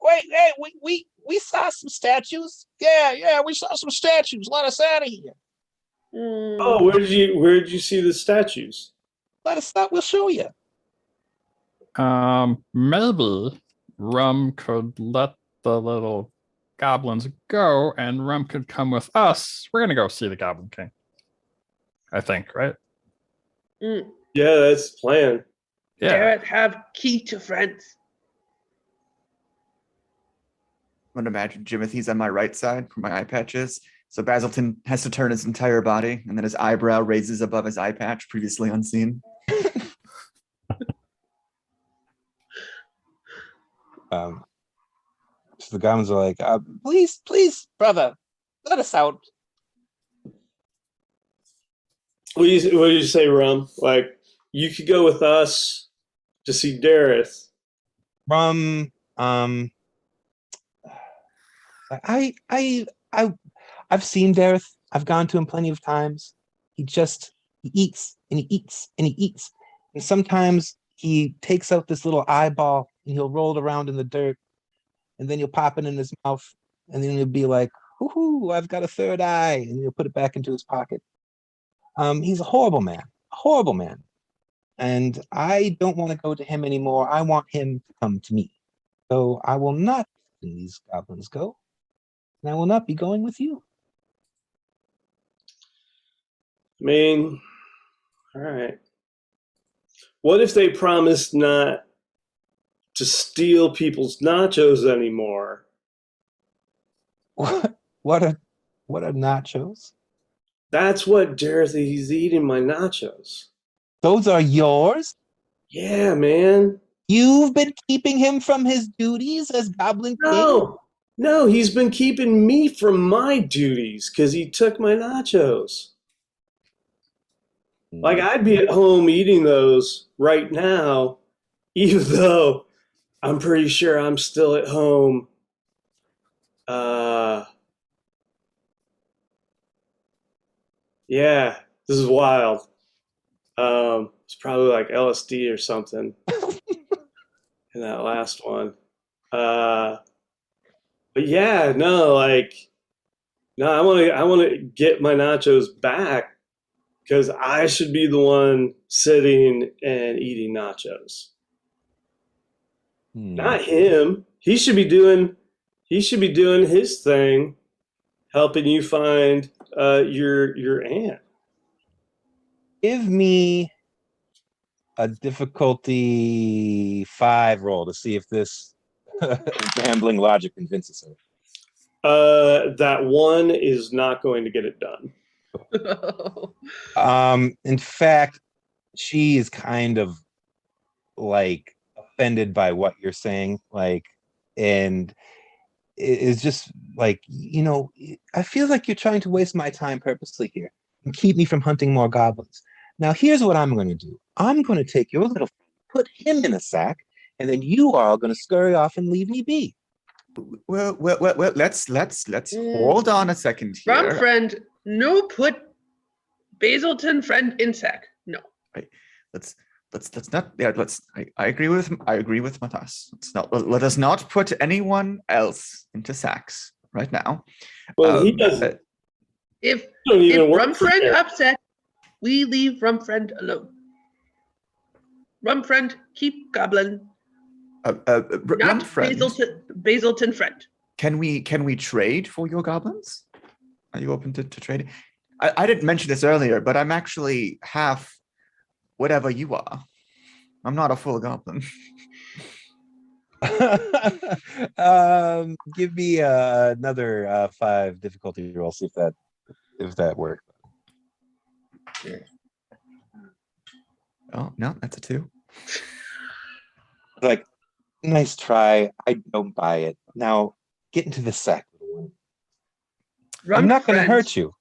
"Wait! We saw some statues. Yeah, we saw some statues. Let us out of here. Oh, where did you see the statues? Let us out. We'll show you." Maybe Rum could let the little goblins go, and Rum could come with us. We're gonna go see the Goblin King. I think, right? Yeah, that's the plan. Yeah. Garrett have key to friends. I'm gonna imagine Jimothy's on my right side where my eye patch is. So Basilton has to turn his entire body, and then his eyebrow raises above his eye patch, previously unseen. So the goblins are like, please, brother, let us out. What do you say, Rum? Like, you could go with us to see Dareth. Rum, I've seen Dareth. I've gone to him plenty of times. He eats and he eats and he eats. And sometimes he takes out this little eyeball and he'll roll it around in the dirt, and then he'll pop it in his mouth, and then he'll be like, "Hoo-hoo, I've got a third eye," and he'll put it back into his pocket. He's a horrible man. And I don't want to go to him anymore. I want him to come to me. So I will not let these goblins go, and I will not be going with you. I mean, all right. What if they promised not to steal people's nachos anymore? What are nachos? That's what Dareth, he's eating my nachos. Those are yours? Yeah, man. You've been keeping him from his duties as Goblin King? No, he's been keeping me from my duties because he took my nachos. Like, I'd be at home eating those right now, even though I'm pretty sure I'm still at home. Yeah, this is wild. It's probably like LSD or something in that last one. But yeah, no, I want to get my nachos back because I should be the one sitting and eating nachos. Not him. He should be doing his thing, helping you find your aunt. Give me a difficulty 5 roll to see if this rambling logic convinces her. That one is not going to get it done. In fact, she is kind of like offended by what you're saying, and is just like, I feel like you're trying to waste my time purposely here and keep me from hunting more goblins. Now, here's what I'm going to do. I'm going to take your little friend, put him in a sack, and then you are all going to scurry off and leave me be. Well, let's hold on a second here. Rum friend, no put Basilton friend in sack. No. Right. Let's not. Yeah. I agree with Matas. Let us not put anyone else into sacks right now. Well, he doesn't. If If Rum friend upset, we leave Rum friend alone. Rum friend, keep goblin. Rum friend. Basilton friend. Can we trade for your goblins? Are you open to trading? I didn't mention this earlier, but I'm actually half whatever you are. I'm not a full goblin. Give me another 5 difficulty roll. See if that works. Oh no, that's a 2. Like, nice try. I don't buy it. Now get into the sack, little one. I'm not going to hurt you.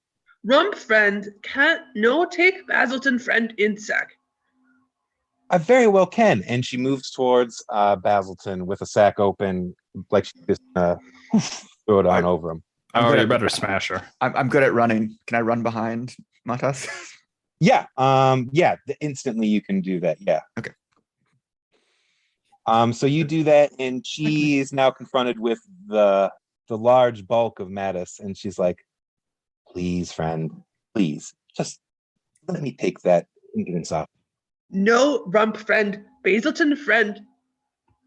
Rump friend can't no take Basilton friend in sack. I very well can. And she moves towards Basilton with a sack open, like she just throw it on over him. Oh, you better smash her. I'm good at running. Can I run behind Matas? Yeah. Instantly you can do that. Yeah. Okay. So you do that, and she is now confronted with the large bulk of Mattis, and she's like, "Please, friend, please, just let me take that impudence off." No rump friend, Basilton friend,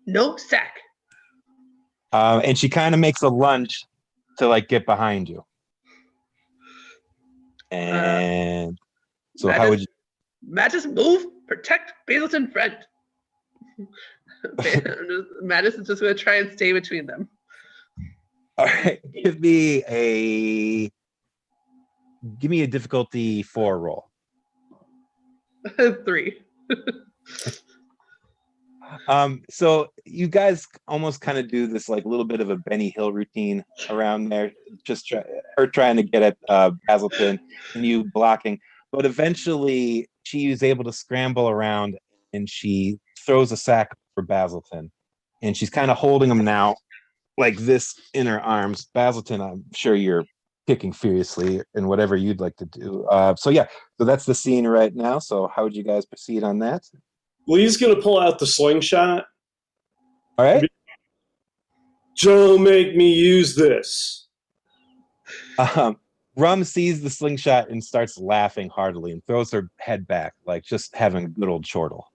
no sack. And she kind of makes a lunge to like get behind you. And so how would you? Mattis move, protect Basilton friend. Mattis is just going to try and stay between them. All right, give me a difficulty 4 roll. 3. So you guys almost kind of do this like little bit of a Benny Hill routine around there, just her trying to get at Basilton and you blocking, but eventually she is able to scramble around and she throws a sack for Basilton, and she's kind of holding him now like this in her arms. Basilton, I'm sure you're kicking furiously and whatever you'd like to do. So that's the scene right now. So how would you guys proceed on that? Lee's gonna pull out the slingshot. All right. Don't make me use this. Rum sees the slingshot and starts laughing heartily and throws her head back, like just having a good old chortle.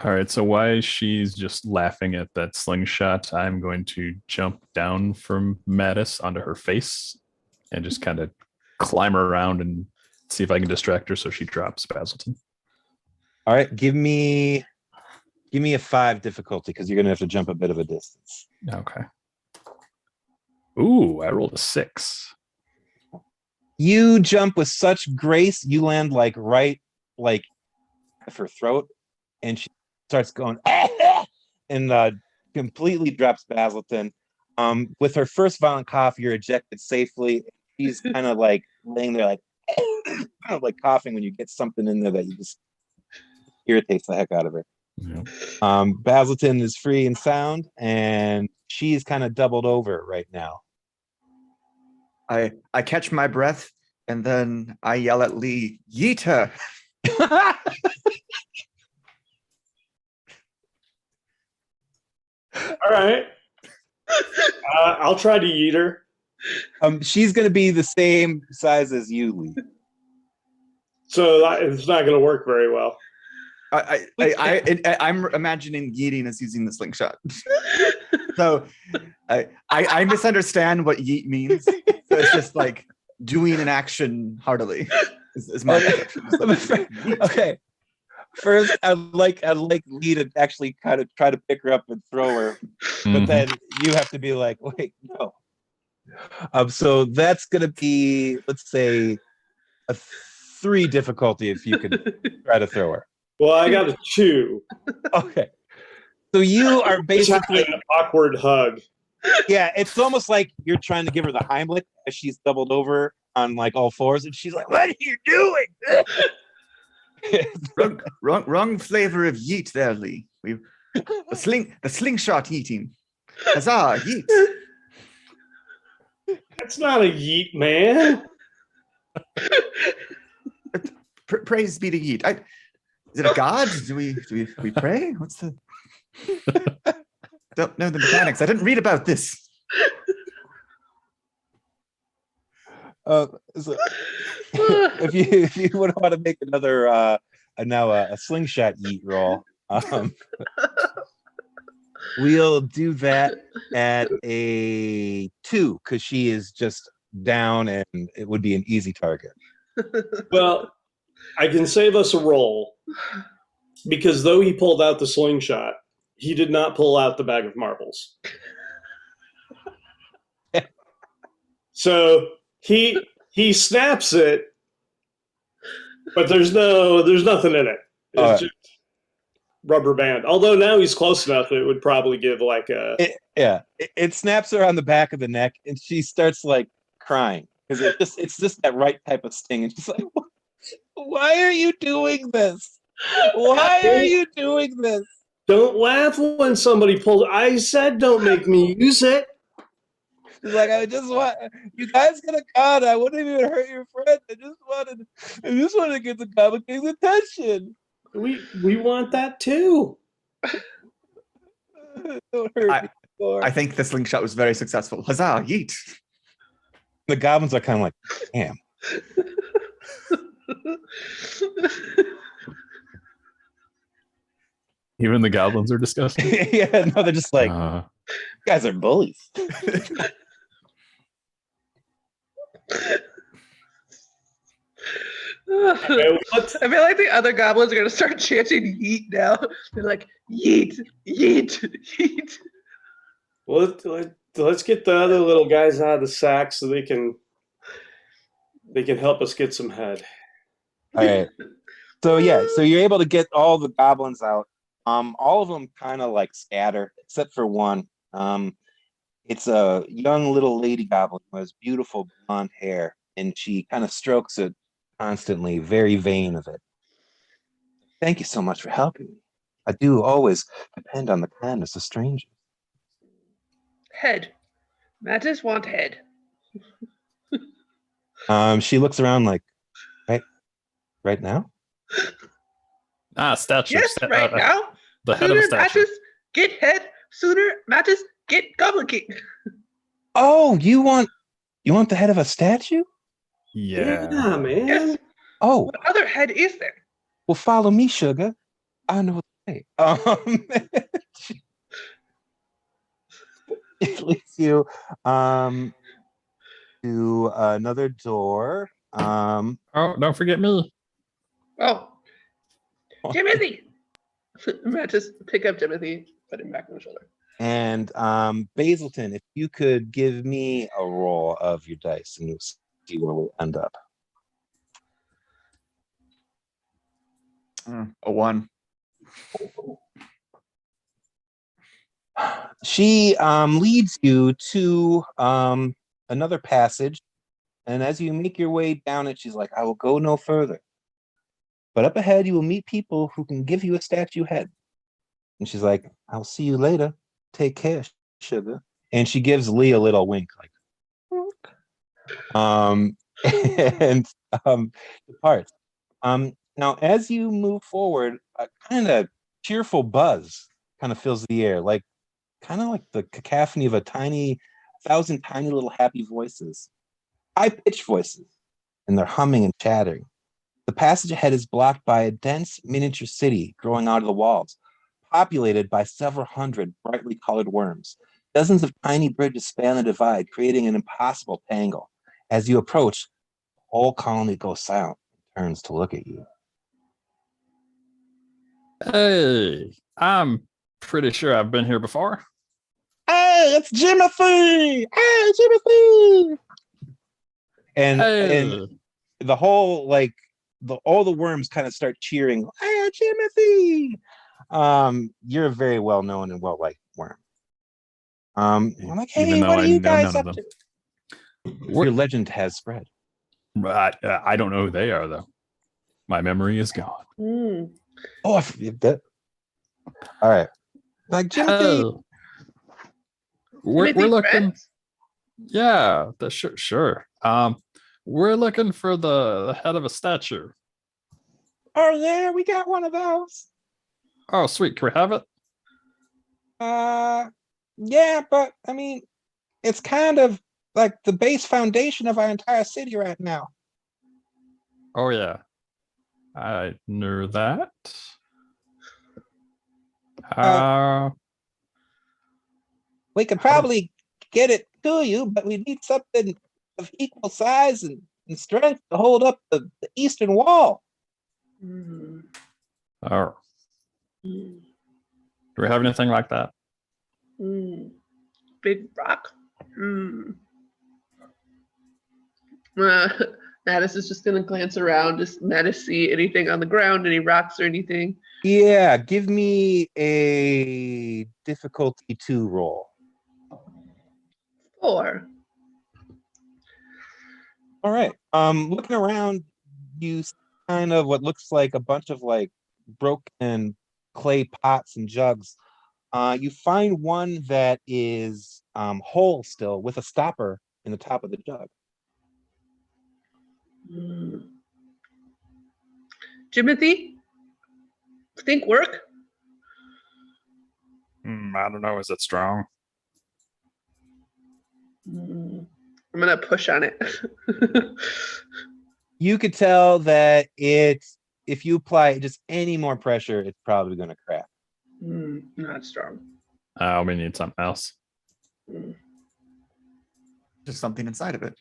All right, so while she's just laughing at that slingshot, I'm going to jump down from Mattis onto her face and just kind of climb her around and see if I can distract her so she drops Basilton. All right, give me a 5 difficulty because you're gonna have to jump a bit of a distance. Okay. Ooh, I rolled a 6. You jump with such grace, you land right at her throat, and she starts going and completely drops Basilton. With her first violent cough, you're ejected safely. She's kind of like laying there like kind of like coughing when you get something in there that you just irritates the heck out of her. Yeah. Basilton is free and sound, and she's kind of doubled over right now. I catch my breath and then I yell at Lee, "Yeet her!" All right. I'll try to yeet her. She's going to be the same size as you, Lee. So it's not going to work very well. I'm imagining yeeting as using the slingshot. So I misunderstand what yeet means. So it's just like doing an action heartily. Is my perception. Okay. First, I'd like Lee to actually kind of try to pick her up and throw her, but then you have to be like, wait, no. So that's gonna be, let's say, a 3 difficulty if you could try to throw her. Well, I got a 2. Okay. So you are basically an awkward hug. Yeah, it's almost like you're trying to give her the Heimlich as she's doubled over on like all fours, and she's like, "What are you doing?" wrong flavor of yeet there, Lee. The slingshot eating. Huzzah, yeet. That's not a yeet, man. Praise be to yeet. Is it a god? Do we pray? What's the? Don't know the mechanics. I didn't read about this. So if you would want to make another a slingshot yeet roll, We'll do that at a 2 because she is just down and it would be an easy target. Well, I can save us a roll because though he pulled out the slingshot, he did not pull out the bag of marbles. So he snaps it, but there's nothing in it. It's just rubber band. Although now he's close enough, it would probably give like a It snaps her on the back of the neck, and she starts like crying because it's just that right type of sting, and she's like, "Why are you doing this? Why are you doing this?" Don't laugh when somebody pulls. I said don't make me use it. She's like, "I just want you guys get a con. I wouldn't even hurt your friend. I just wanted to get the Goblin King's attention. We want that too." Don't hurt me more." I think the slingshot was very successful. Huzzah, yeet. The goblins are kind of like, "Damn." Even the goblins are disgusting. Yeah, no, they're just like, "You guys are bullies." I feel like the other goblins are gonna start chanting "yeet" now. They're like "yeet, yeet, yeet." Well, let's get the other little guys out of the sack so they can help us get some head. All right. So you're able to get all the goblins out. All of them kind of like scatter, except for one. It's a young little lady goblin who has beautiful blonde hair, and she kind of strokes it constantly, very vain of it. "Thank you so much for helping me. I do always depend on the kindness of strangers." Head. Matches want head. She looks around like, right now? Statue. Yes, right now. The head of a Sooner statue. matches get head. Sooner matches get Goblin King. Oh, you want the head of a statue? Yeah. Man. Yes. Oh, What other head is there? well, follow me, sugar. I know what to say. It leads you to another door. Oh, don't forget me. Oh, Timothy. Matches pick up Timothy, put him back on the shoulder. And Basilton, if you could give me a roll of your dice and you'll see where we end up. A 1. She leads you to another passage, and as you make your way down it, she's like, "I will go no further. But up ahead, you will meet people who can give you a statue head." And she's like, "I'll see you later. Take care, sugar." And she gives Lee a little wink, like, and departs. Now, as you move forward, a kind of cheerful buzz kind of fills the air, kind of like the cacophony of 1,000 tiny little happy voices, high-pitched voices, and they're humming and chattering. The passage ahead is blocked by a dense miniature city growing out of the walls, populated by several hundred brightly colored worms. Dozens of tiny bridges span the divide, creating an impossible tangle. As you approach, the whole colony goes silent and turns to look at you. Hey, I'm pretty sure I've been here before. "Hey, it's Jimothy! Hey, Jimothy!" And Hey. the whole all the worms kind of start cheering, "Hey, Jimothy!" You're a very well known and well liked worm. I'm like, "Hey, Even though what are I you know guys none up of to?" them. Your legend has spread. I don't know who they are, though. My memory is gone. Oh, I forget that. All right, like Jimothy. Oh. We're looking. Friends? Yeah, sure. We're looking for the head of a statue. Oh yeah, we got one of those. Oh, sweet. Can we have it? Yeah, but I mean, it's kind of like the base foundation of our entire city right now. Oh yeah, I knew that. We could probably get it to you, but we need something of equal size and strength to hold up the eastern wall. Mm. Oh, Mm. do we have anything like that? Mm. Big rock. Mm. Uh, Mattis is just gonna glance around. Does Mattis see anything on the ground? Any rocks or anything? Yeah, give me a difficulty 2 roll. 4. All right. Looking around, you see kind of what looks like a bunch of like broken clay pots and jugs. You find one that is whole still with a stopper in the top of the jug. Mm. Timothy, think work? I don't know. Is it strong? Mm. I'm gonna push on it. You could tell that if you apply just any more pressure, it's probably going to crack. Not strong. We need something else. Mm. Just something inside of it.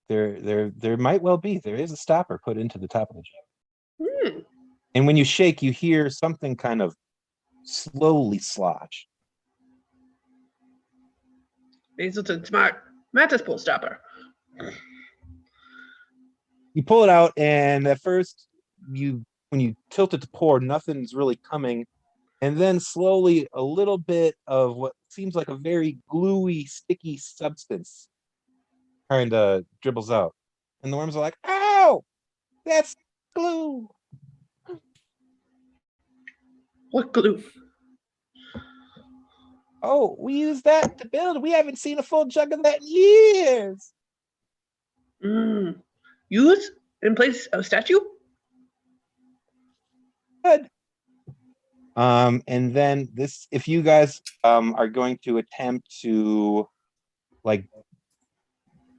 There might well be. There is a stopper put into the top of the jug. Mm. And when you shake, you hear something kind of slowly slosh. Hazelton smart. Mattis pull stopper. You pull it out, and at first, when you tilt it to pour, nothing's really coming. And then slowly, a little bit of what seems like a very gluey, sticky substance kind of dribbles out. And the worms are like, ow, that's glue. What glue? Oh, we use that to build. We haven't seen a full jug of that in years. Use in place of statue? Good. And then this, if you guys are going to attempt to like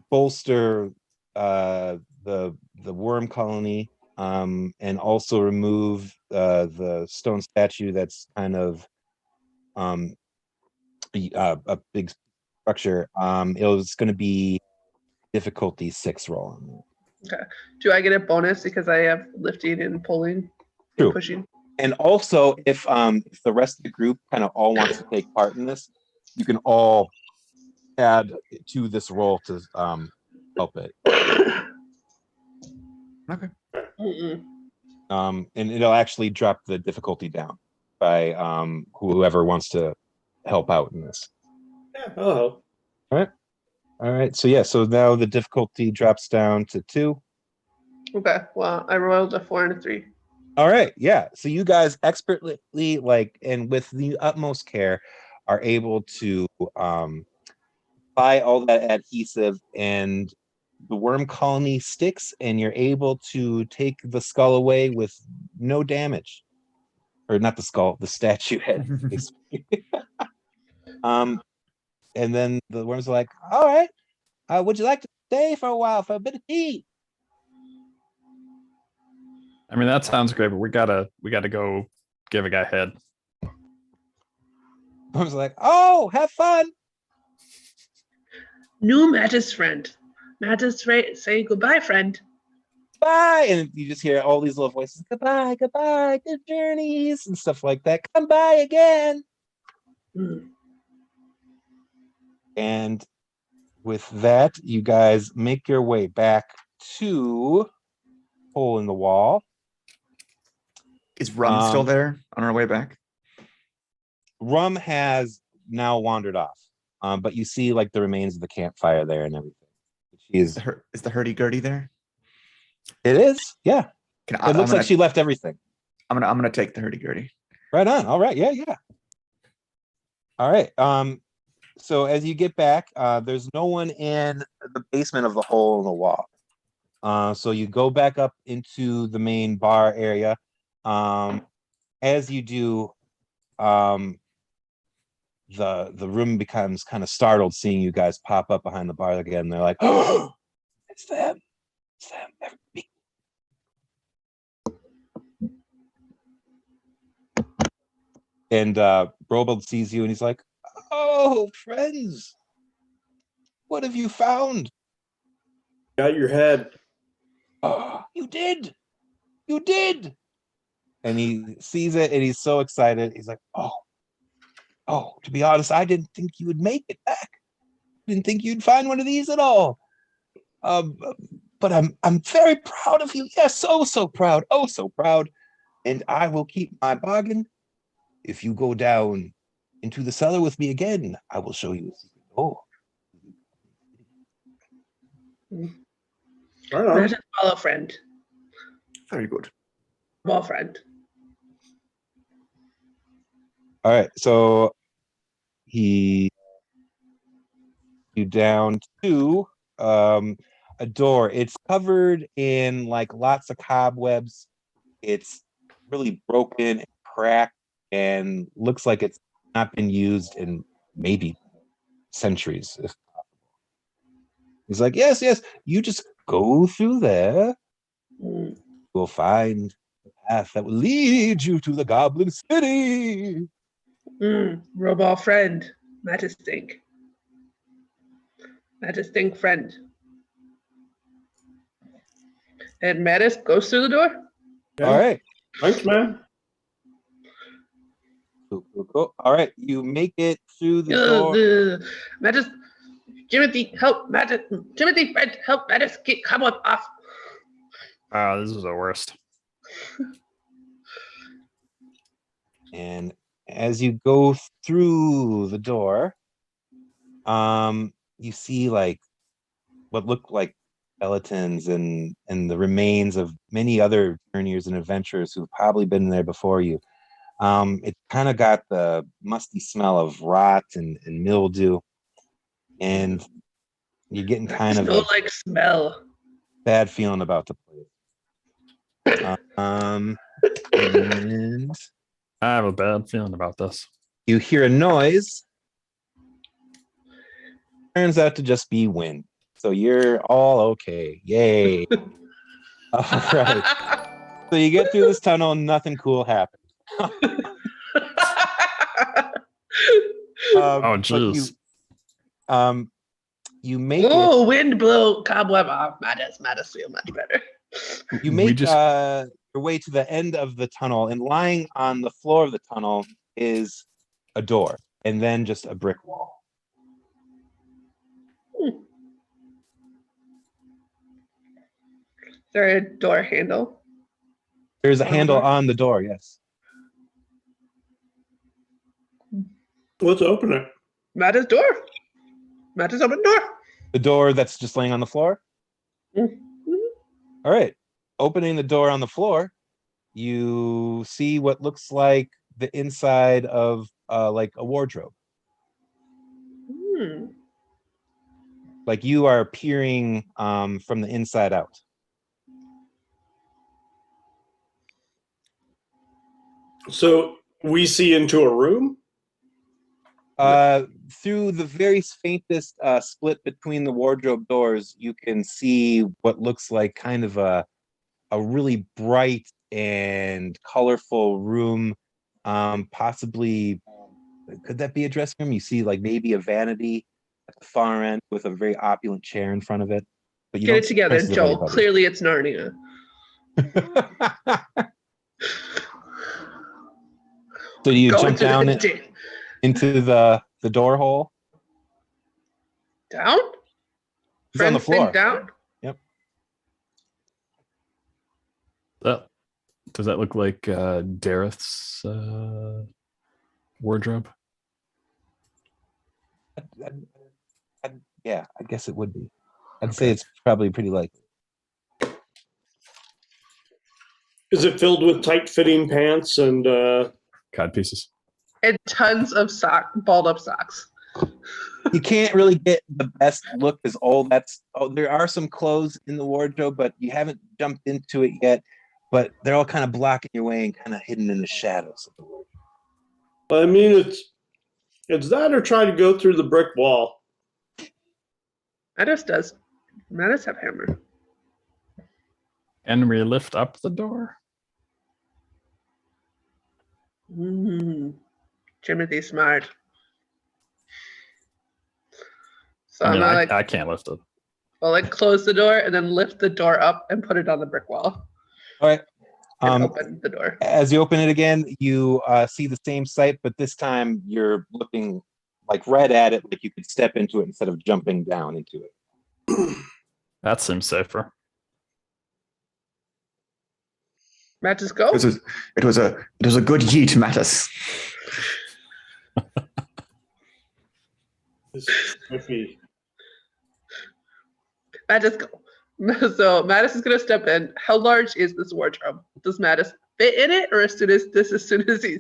bolster the worm colony and also remove the stone statue that's kind of a big structure, it was going to be difficulty 6 roll on that. Okay. Do I get a bonus because I have lifting and pulling True. and pushing? And also, if the rest of the group kind of all wants to take part in this, you can all add to this roll to help it. Okay. Mm-mm. And it'll actually drop the difficulty down by whoever wants to help out in this. Yeah, I'll help. All right. So yeah. So now the difficulty drops down to 2. Okay. Well, I rolled a 4 and a 3. All right. Yeah. So you guys expertly, like, and with the utmost care, are able to apply all that adhesive, and the worm colony sticks, and you're able to take the skull away with no damage. Or not the skull, the statue head. And then the worms are like, all right, would you like to stay for a while for a bit of tea? I mean, that sounds great, but we gotta go give a guy head. Worms are like, oh, have fun. New Mattis friend. Mattis say goodbye, friend. Bye. And you just hear all these little voices, goodbye, goodbye, good journeys, and stuff like that. Come by again. Mm. And with that, you guys make your way back to hole in the wall. Is Rum still there on our way back? Rum has now wandered off, but you see like the remains of the campfire there and everything. Is the hurdy-gurdy there? It is, yeah. It looks like she left everything. I'm gonna take the hurdy-gurdy. Right on. All right, yeah. All right. So as you get back, there's no one in the basement of the hole in the wall. So you go back up into the main bar area. As you do, the room becomes kind of startled seeing you guys pop up behind the bar again. They're like, "Oh, it's them! It's them!" And Robold sees you, and he's like, "Oh, Oh, friends, what have you found? Got your head. Oh, you did. You did. And he sees it and he's so excited. He's like, oh, to be honest, I didn't think you would make it back. Didn't think you'd find one of these at all. Um, but I'm very proud of you. Yes, oh so proud. Oh so proud. And I will keep my bargain. If you go down into the cellar with me again, I will show you a secret door. Right on. Matt is follow friend. Very good. Wall friend. All right, so you down to a door. It's covered in like lots of cobwebs. It's really broken and cracked and looks like it's not been used in maybe centuries. He's like, yes, you just go through there. Mm. You'll find the path that will lead you to the Goblin City. Robot friend. Matt is think. Matt is think friend. And Mattis goes through the door. Yeah. All right. Thanks, man. Cool. All right, you make it through the door. Mattis, Timothy, help Mattis. Timothy, friend, help Mattis get cobweb off. This is the worst. And as you go through the door, you see like what look like skeletons and the remains of many other journeyers and adventurers who've probably been there before you. It kind of got the musty smell of rot and mildew, and you're getting kind of a like smell. bad feeling about the place. And I have a bad feeling about this. you hear a noise. Turns out to just be wind. So you're all okay. Yay. All right. So you get through this tunnel and nothing cool happens. Oh, But jeez. you make Oh, wind blow cobweb off. Mattis feel much better. you We make just your way to the end of the tunnel, and lying on the floor of the tunnel is a door, and then just a brick wall. Is there a door handle? There's a On the handle door? on the door, yes. Let's open it. Mattis door. Mattis open door. The door that's just laying on the floor. Mhm. All right. Opening the door on the floor, you see what looks like the inside of like a wardrobe. Hmm. Like you are peering from the inside out. So we see into a room. Through the very faintest split between the wardrobe doors, you can see what looks like kind of a really bright and colorful room. Possibly, could that be a dressing room? You see like maybe a vanity at the far end with a very opulent chair in front of it. But you Get don't it see together, traces of Joel. anybody. Clearly it's Narnia. So do you Go jump down into the door hole? down? He's on the Friends think floor. down? Does that look like Dareth's wardrobe? Yeah, I guess it would be. I'd say it's probably pretty likely. Is it filled with tight-fitting pants and Cod pieces. And tons of balled up socks. You can't really get the best look because there are some clothes in the wardrobe, but you haven't jumped into it yet. But they're all kind of blocking your way and kind of hidden in the shadows of the wardrobe. I mean, it's that or try to go through the brick wall. Mattis does. Mattis have hammer. And we lift up the door. Timothy smart. So I I'm mean, gonna like I can't lift it. I'll like close the door and then lift the door up and put it on the brick wall All right. and open the door. As you open it again, you see the same sight, but this time you're looking like right at it, like you could step into it instead of jumping down into it. That seems safer. Matt, just go. It was a good yeet, Mattis. This is trippy. Matt, just go. So Mattis is gonna step in. How large is this wardrobe? Does Mattis fit in it, or as soon as he's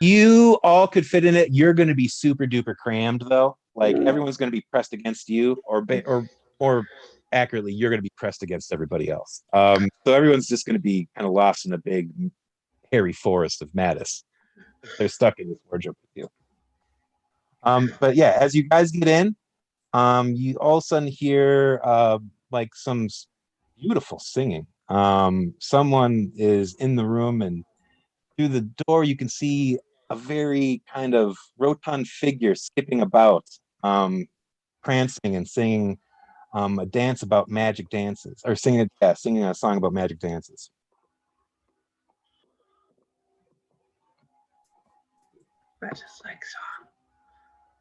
You all could fit in it. You're going to be super duper crammed, though. Like everyone's going to be pressed against you, or more accurately, you're going to be pressed against everybody else. So everyone's just going to be kind of lost in a big, hairy forest of Mattis. They're stuck in this wardrobe with you. But yeah, as you guys get in, you all of a sudden hear like some beautiful singing. Someone is in the room, and through the door you can see a very kind of rotund figure skipping about, prancing and singing a dance about magic dances, or singing a song about magic dances. Matt just like song.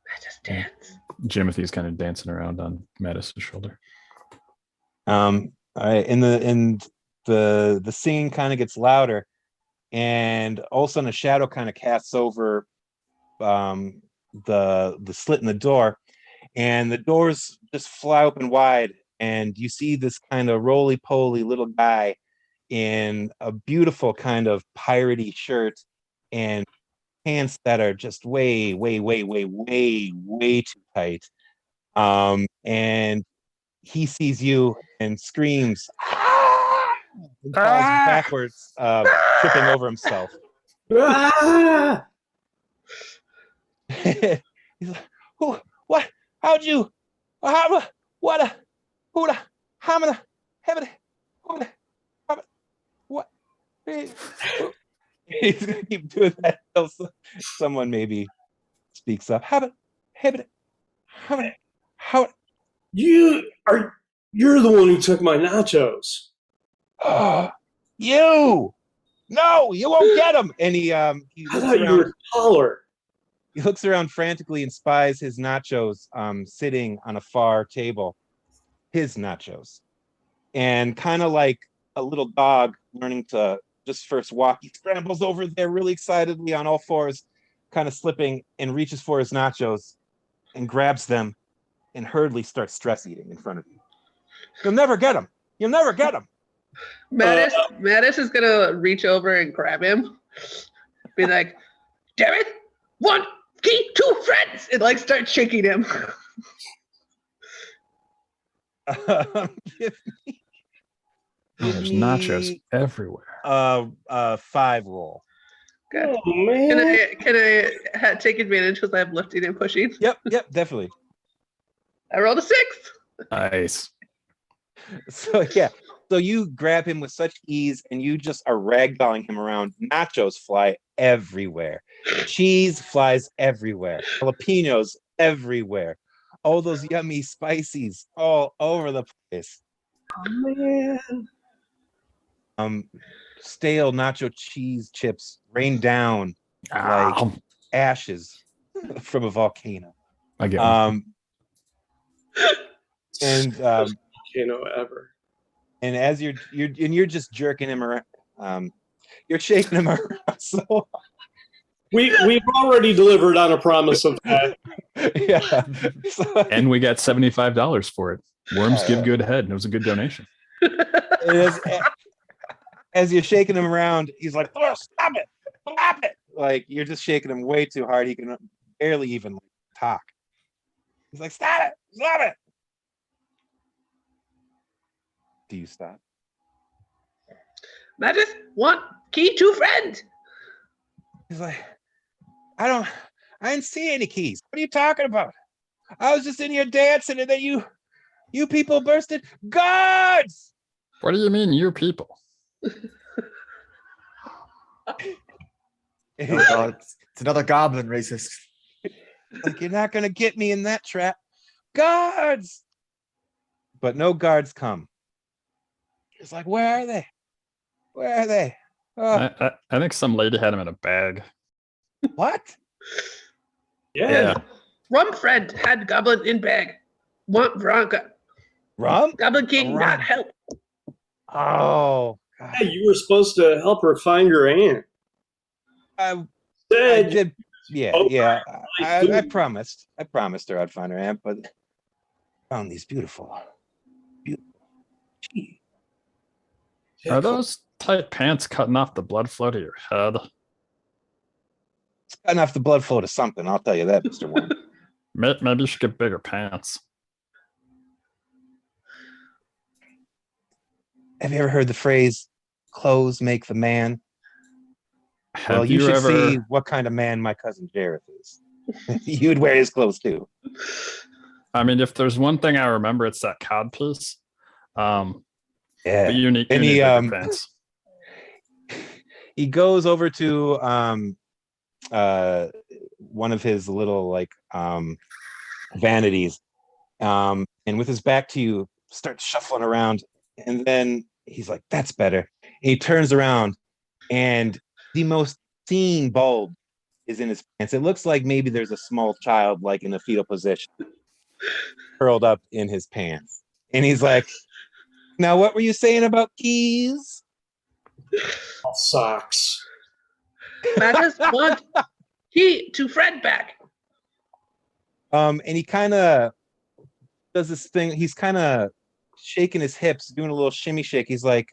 Matt just dance. Jimothy's kind of dancing around on Mattis's shoulder. All right, and the singing kind of gets louder, and all of a sudden a shadow kind of casts over the slit in the door, and the doors just fly open wide, and you see this kind of roly-poly little guy in a beautiful kind of piratey shirt and pants that are just way too tight. And he sees you and screams, "Ah!" and falls backwards, tripping over himself. Ah! He's like, "Who? What? How'd you? How? What? Who? How many? What?" He's gonna keep doing that until someone maybe speaks up. How? You're the one who took my nachos. You? No, you won't get him. And he I looks thought you around. were taller. He looks around frantically and spies his nachos sitting on a far table. His nachos. And kind of like a little dog learning to just first walk, he scrambles over there really excitedly on all fours, kind of slipping, and reaches for his nachos and grabs them and hurriedly starts stress eating in front of you. You'll never get him. You'll never get him. Mattis is gonna reach over and grab him. Be like, "Damn it! 1 key, 2 friends!" And like start shaking him. There's nachos everywhere. 5 roll. Okay. Oh man! Can I take advantage because I have lifting and pushing? Yep, definitely. I rolled a 6. Nice. So yeah, so you grab him with such ease, and you just are ragdolling him around. Nachos fly everywhere. Cheese flies everywhere. Jalapenos everywhere. All those yummy spices all over the place. Oh man! Stale nacho cheese chips rain down like ashes from a volcano. I get one. And Volcano ever. and as you're just jerking him around, you're shaking him around. So We've already delivered on a promise of that. yeah, so, And we got $75 for it. Worms give good head. And it was a good donation. as you're shaking him around, he's like, "Oh, stop it! Like you're just shaking him way too hard. He can barely even talk. He's like, "Stop it! Do you stop? Mattis, 1 key, 2 friends. He's like, I didn't see any keys. What are you talking about? I was just in here dancing, and then you people bursted. Guards! What do you mean, you people? Oh God, it's another goblin racist. Like, you're not gonna get me in that trap. guards. But no guards come. It's like, where are they? Where are they? Oh, I think some lady had him in a bag. what? Yeah. Rum friend had goblin in bag. Want Veronica. Rum? Goblin King Rum. not help. Oh, God. Hey, you were supposed to help her find her aunt. I Said, did. Yeah, Oh, yeah. nice I food. promised. I promised her I'd find her aunt, but found these beautiful. Gee. Are those tight pants cutting off the blood flow to your head? It's got enough the blood flow to something, I'll tell you that, Mr. Worm. Maybe you should get bigger pants. Have you ever heard the phrase, clothes make the man? Well, Have you you should ever? see what kind of man my cousin Jareth is. You'd wear his clothes too. I mean, if there's one thing I remember, it's that cod piece. Yeah. But you need And bigger pants. he goes over to one of his little like vanities, and with his back to you, starts shuffling around, and then he's like, "That's better." And he turns around, and the most seeing bulb is in his pants. It looks like maybe there's a small child, like in a fetal position, curled up in his pants, and he's like, "Now, what were you saying about keys?" Socks. Matters want key to friend back. And he kind of does this thing. He's kind of shaking his hips, doing a little shimmy shake. He's like,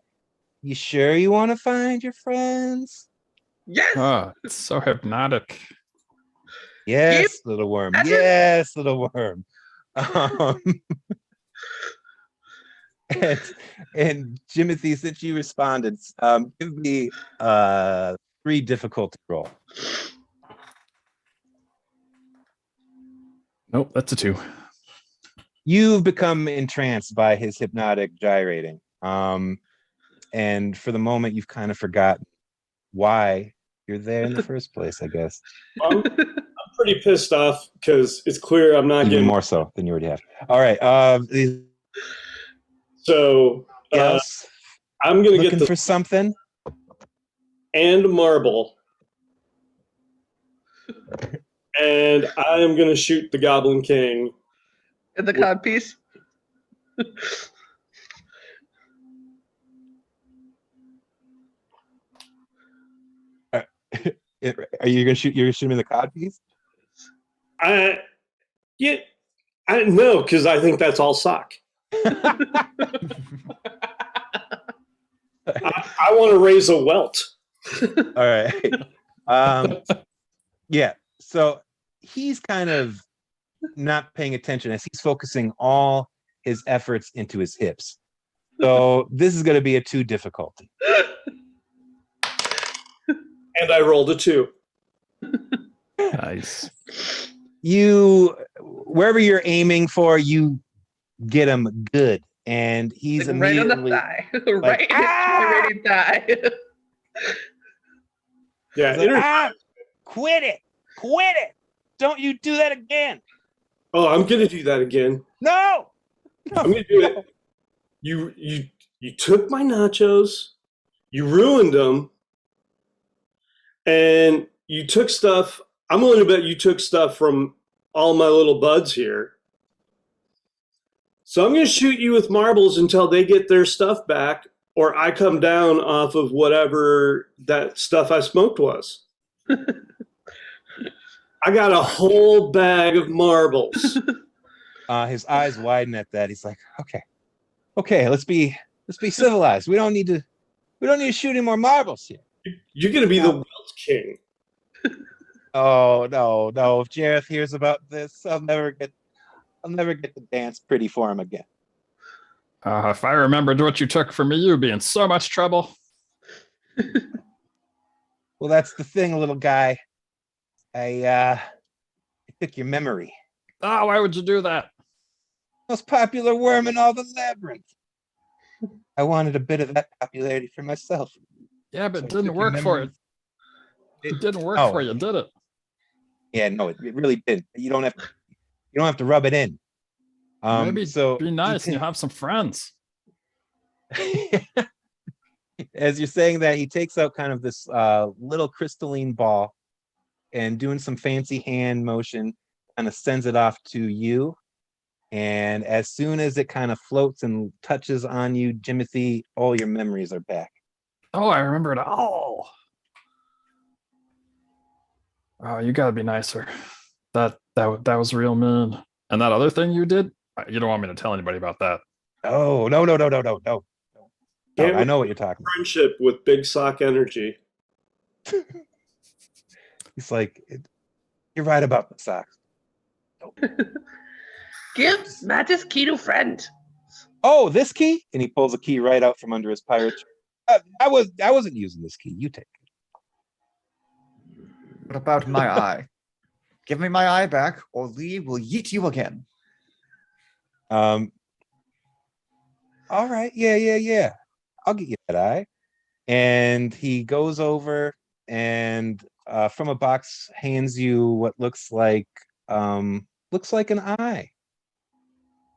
"You sure you want to find your friends?" Yes. Oh, it's so hypnotic. Yes, little worm. That's it. Yes, little worm. And Jimothy, since you responded, give me 3 difficulty roll. Nope, that's a 2. You've become entranced by his hypnotic gyrating. And for the moment, you've kind of forgotten why you're there in the first place, I guess. I'm pretty pissed off because it's clear I'm not Even getting more so than you already have. All right. So Else I'm gonna get looking the for something. and marble, and I am gonna shoot the Goblin King. And the cod piece. Are you gonna shoot? You're gonna shoot him in the cod piece? I know because I think that's all sock. I want to raise a welt. All right. Yeah. So he's kind of not paying attention as he's focusing all his efforts into his hips. So this is going to be a 2 difficulty. And I rolled a 2. Nice. You, wherever you're aiming for, you get him good, and he's Like right on the immediately thigh. Right in his gyrating thigh. Yeah, he's like, quit it, don't you do that again. oh, I'm gonna do that again. No, I'm gonna do it. You took my nachos, you ruined them, and you took stuff. I'm willing to bet you took stuff from all my little buds here. So I'm gonna shoot you with marbles until they get their stuff back, or I come down off of whatever that stuff I smoked was. I got a whole bag of marbles. His eyes widen at that. He's like, okay, let's be civilized. We don't need to shoot any more marbles here. You're gonna be the Welt King. Oh no! If Jareth hears about this, I'll never get to dance pretty for him again. If I remembered what you took from me, you'd be in so much trouble. Well, that's the thing, little guy. I took your memory. Oh, why would you do that? Most popular worm in all the labyrinth. I wanted a bit of that popularity for myself. Yeah, but So it I didn't took your work for memory. it. It didn't work Oh. for you, did it? Yeah, no, it really didn't. You don't have to rub it in. Maybe So be nice and you have some friends. as you're saying that, he takes out kind of this little crystalline ball and doing some fancy hand motion, kind of sends it off to you. And as soon as it kind of floats and touches on you, Jimothy, all your memories are back. Oh, I remember it all. Oh, you gotta be nicer. That was real mean. And that other thing you did, you don't want me to tell anybody about that. Oh, no. Can't I know what you're talking about. friendship with Big Sock Energy. He's like, you're right about the socks. Give Mattis key to friend. Oh, this key? And he pulls a key right out from under his pirate shirt. I wasn't using this key. You take it. What about my eye? Give me my eye back, or Lee will yeet you again. All right. Yeah. I'll get you that eye. And he goes over and from a box hands you what looks like an eye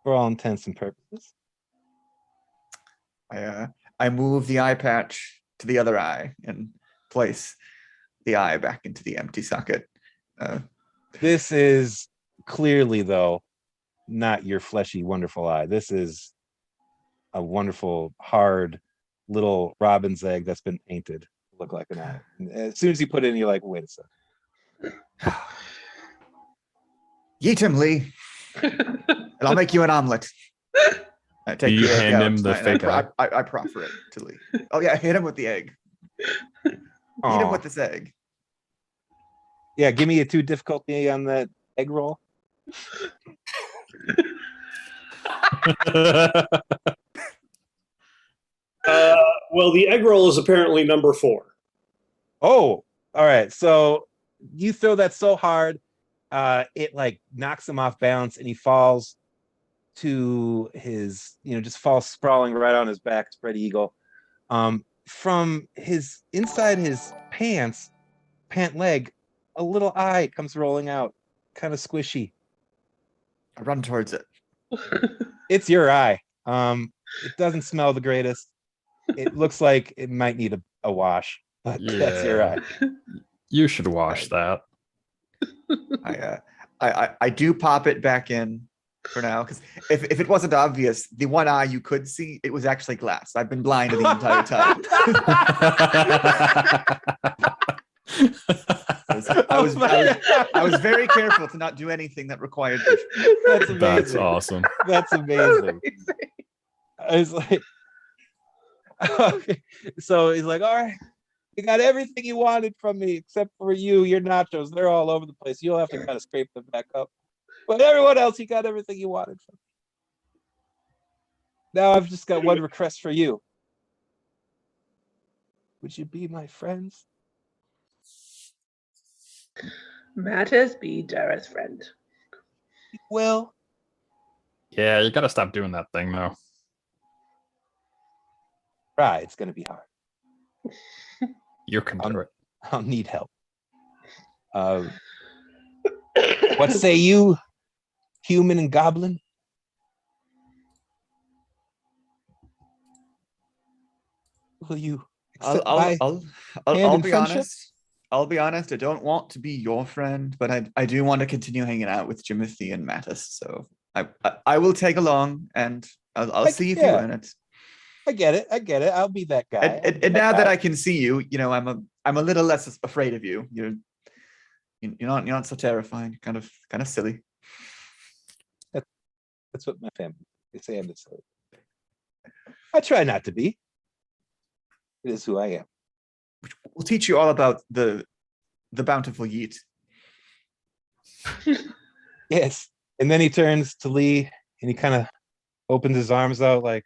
for all intents and purposes. I move the eye patch to the other eye and place the eye back into the empty socket. This is clearly, though, not your fleshy, wonderful eye. This is a wonderful, hard little robin's egg that's been painted to look like an eye. And as soon as you put it in, you're like, wait a second. Yeet him, Lee, and I'll make you an omelet. I take You the egg hand out, him the and fake eye? I proffer it to Lee. Oh yeah, hit him with the egg. Eat him Aw. with this egg. Yeah, give me a 2 difficulty on that egg roll. Well, the egg roll is apparently number 4. Oh, all right. So you throw that so hard, it like knocks him off balance, and he falls to his, just falls sprawling right on his back, spread eagle. From his inside his pant leg, a little eye comes rolling out, kind of squishy. I run towards it. It's your eye. It doesn't smell the greatest. It looks like it might need a wash, but that's your eye. You should wash that. I do pop it back in for now, because if it wasn't obvious, the one eye you could see, it was actually glass. I've been blind the entire time. I was very careful to not do anything that required vision. That's amazing. That's awesome. That's amazing. I was like, okay. So he's like, all right, you got everything you wanted from me except for your nachos. They're all over the place. You'll have to kind of scrape them back up. But everyone else, you got everything you wanted from me. Now I've just got one request for you. Would you be my friends? Mattis be Dara's friend. Well, Yeah, you gotta stop doing that thing though. try. It's gonna be hard. You can do it. I'll need help. What say you, human and goblin? Will you accept my I'll hand in be friendship? honest. I'll be honest. I don't want to be your friend, but I do want to continue hanging out with Jimothy and Mattis. So I will tag along, and I'll see if you yeah. earn it. I get it. I'll be that guy. And now that I can see you, I'm a little less afraid of you. You're not so terrifying. Kind of silly. That's what my family, they say I'm silly. I try not to be. It is who I am. We'll teach you all about the bountiful yeet. Yes. And then he turns to Lee and he kind of opens his arms out like,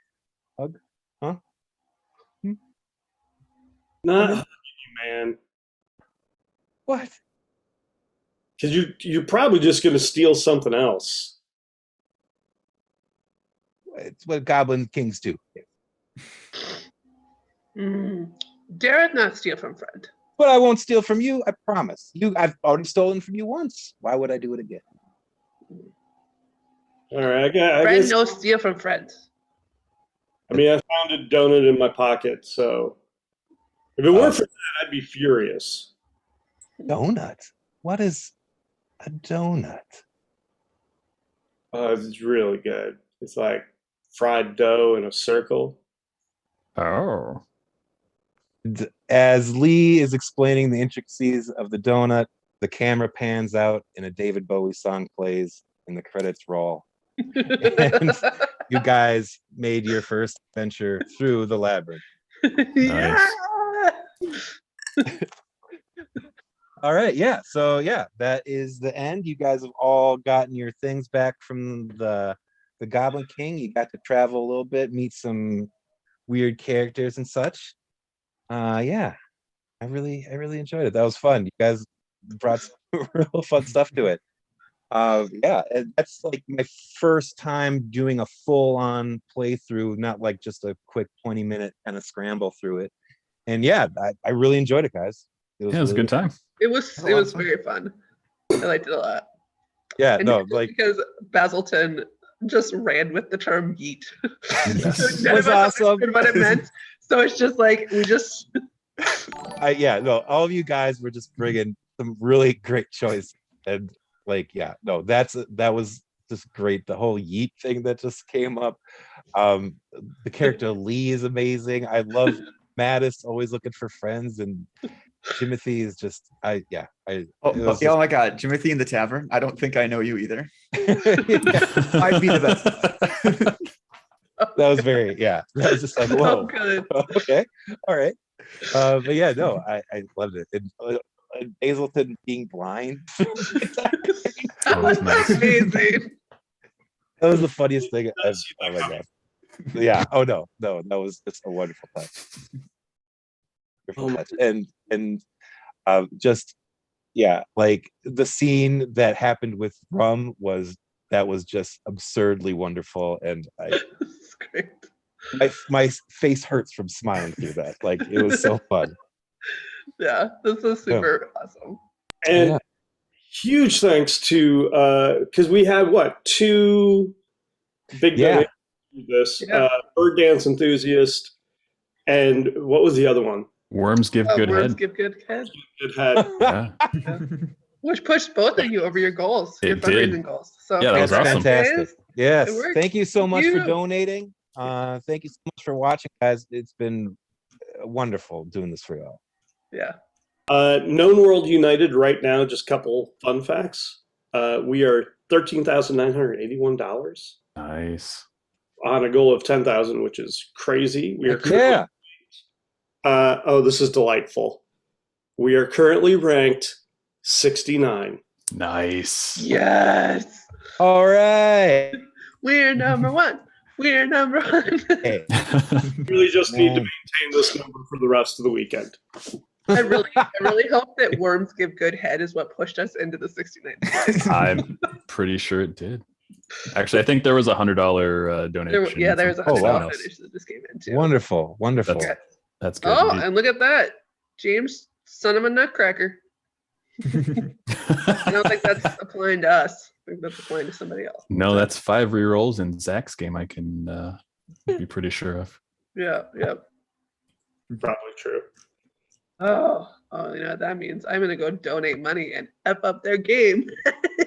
hug? Huh? Not hugging you, man. What? Because you're probably just going to steal something else. It's what goblin kings do. Dara not steal from friend. But I won't steal from you, I promise. I've already stolen from you once. Why would I do it again? All right, I Friend, guess. no steal from friends. I mean, I found a donut in my pocket, so if it weren't for that, I'd be furious. Donut. What is a donut? Oh, it's really good. It's like fried dough in a circle. Oh. As Lee is explaining the intricacies of the donut, the camera pans out and a David Bowie song plays and the credits roll. And you guys made your first adventure through the labyrinth. Yeah. All right, yeah. So yeah, that is the end. You guys have all gotten your things back from the Goblin King. You got to travel a little bit, meet some weird characters and such. Yeah, I really enjoyed it. That was fun. You guys brought some real fun stuff to it. Yeah, and that's like my first time doing a full-on playthrough, not like just a quick 20-minute kind of scramble through it. And yeah, I really enjoyed it, guys. It was a good time. It was Had a lot of fun. very fun. I liked it a lot. Yeah, And no, just like because Basilton just ran with the term yeet. Yes. None Was of us awesome. understood what it meant. So it's just like we just all of you guys were just bringing some really great choice, and like that was just great. The whole yeet thing that just came up. The character Lee is amazing. I love Mattis always looking for friends, and Timothy is just Oh, it oh, was yeah, oh my God, Timothy in the tavern. I don't think I know you either. just- Might be the best. that was very that was just like so whoa. good. Okay, all right. But yeah, no, I loved it. And Hazelton being blind. That was nice. amazing. That was the funniest thing. Oh my god. Yeah. Oh no, that was just a wonderful touch. Wonderful touch. And just like the scene that happened with Rum was just absurdly wonderful, and It's great. my face hurts from smiling through that. Like it was so fun. Yeah, this was super awesome. And Yeah. huge thanks to because we had two big Yeah. donations for this. Yeah. Bird Dance Enthusiast, and what was the other one? Worms give good Worms head. give good head. It had Yeah. Which pushed both of you over your goals, your It did. fundraising goals. So Yeah, that was That's awesome. fantastic. Yes. It worked. Thank you so much for You. donating. Thank you so much for watching, guys. It's been wonderful doing this for y'all. Yeah. Known World United right now. Just a couple fun facts. We are $13,981 Nice. on a goal of 10,000, which is crazy. We are Heck yeah. this is delightful. We are currently ranked 69. Nice. Yes. All right. We're number one. We're number one. Hey, We really just need to Man. maintain this number for the rest of the weekend. I really hope that Worms Give Good Head is what pushed us into the 69th place. I'm pretty sure it did. Actually, I think there was $100 donation. There's a from $100 wow. someone else. donation that just came in too. wonderful. Okay. That's good. Oh, and look at that. James, son of a nutcracker. I don't think that's applying to us. I think that's applying to somebody else. No, that's 5 rerolls in Zach's game. I can be pretty sure of. Yeah. Probably true. Oh, you know what that means? I'm gonna go donate money and F up their game.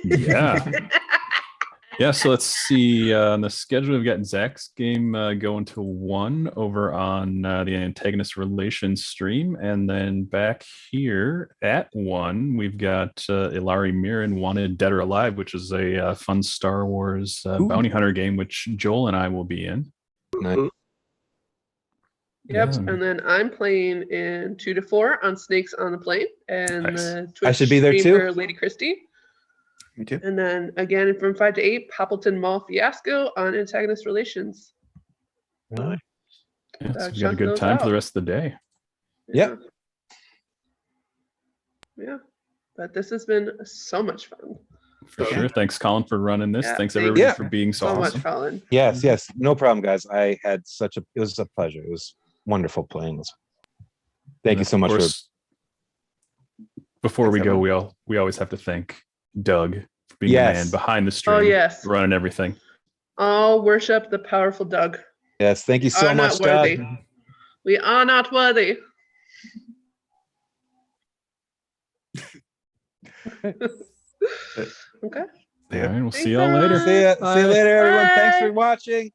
Yeah. Yeah, so let's see. On the schedule, we've got Zach's game going to 1 over on the Antagonist Relations stream. And then back here at 1, we've got Ilari Miran Wanted Dead or Alive, which is a fun Star Wars bounty hunter game, which Joel and I will be in. Nice. Yep, Yeah. and then I'm playing in 2 to 4 on Snakes on the Plane and Nice. the Twitch I should be there stream too. for Lady Christie. Me too. And then again from 5 to 8, Poppleton Mall Fiasco on Antagonist Relations. Nice. Yeah, so we got a Check good those time for out. the rest of the day. Yep. Yeah, but this has been so much fun. For Okay. sure. Thanks, Colin, for running this. Yeah, Thanks, thank everybody, you. for being so, So awesome. much, Colin. Yes, no problem, guys. I had it was a pleasure. It was wonderful playing this. Thank And you of so much course, before we Thanks, go, everyone. we always have to thank Doug for being Yes. the man behind the stream, Oh yes. running everything. All worship the powerful Doug. Yes, thank you We so are much, not worthy. Doug. We are not worthy. Okay. All right, we'll see Thanks, y'all later. everyone. See you Bye. later, everyone. Thanks Bye. for watching.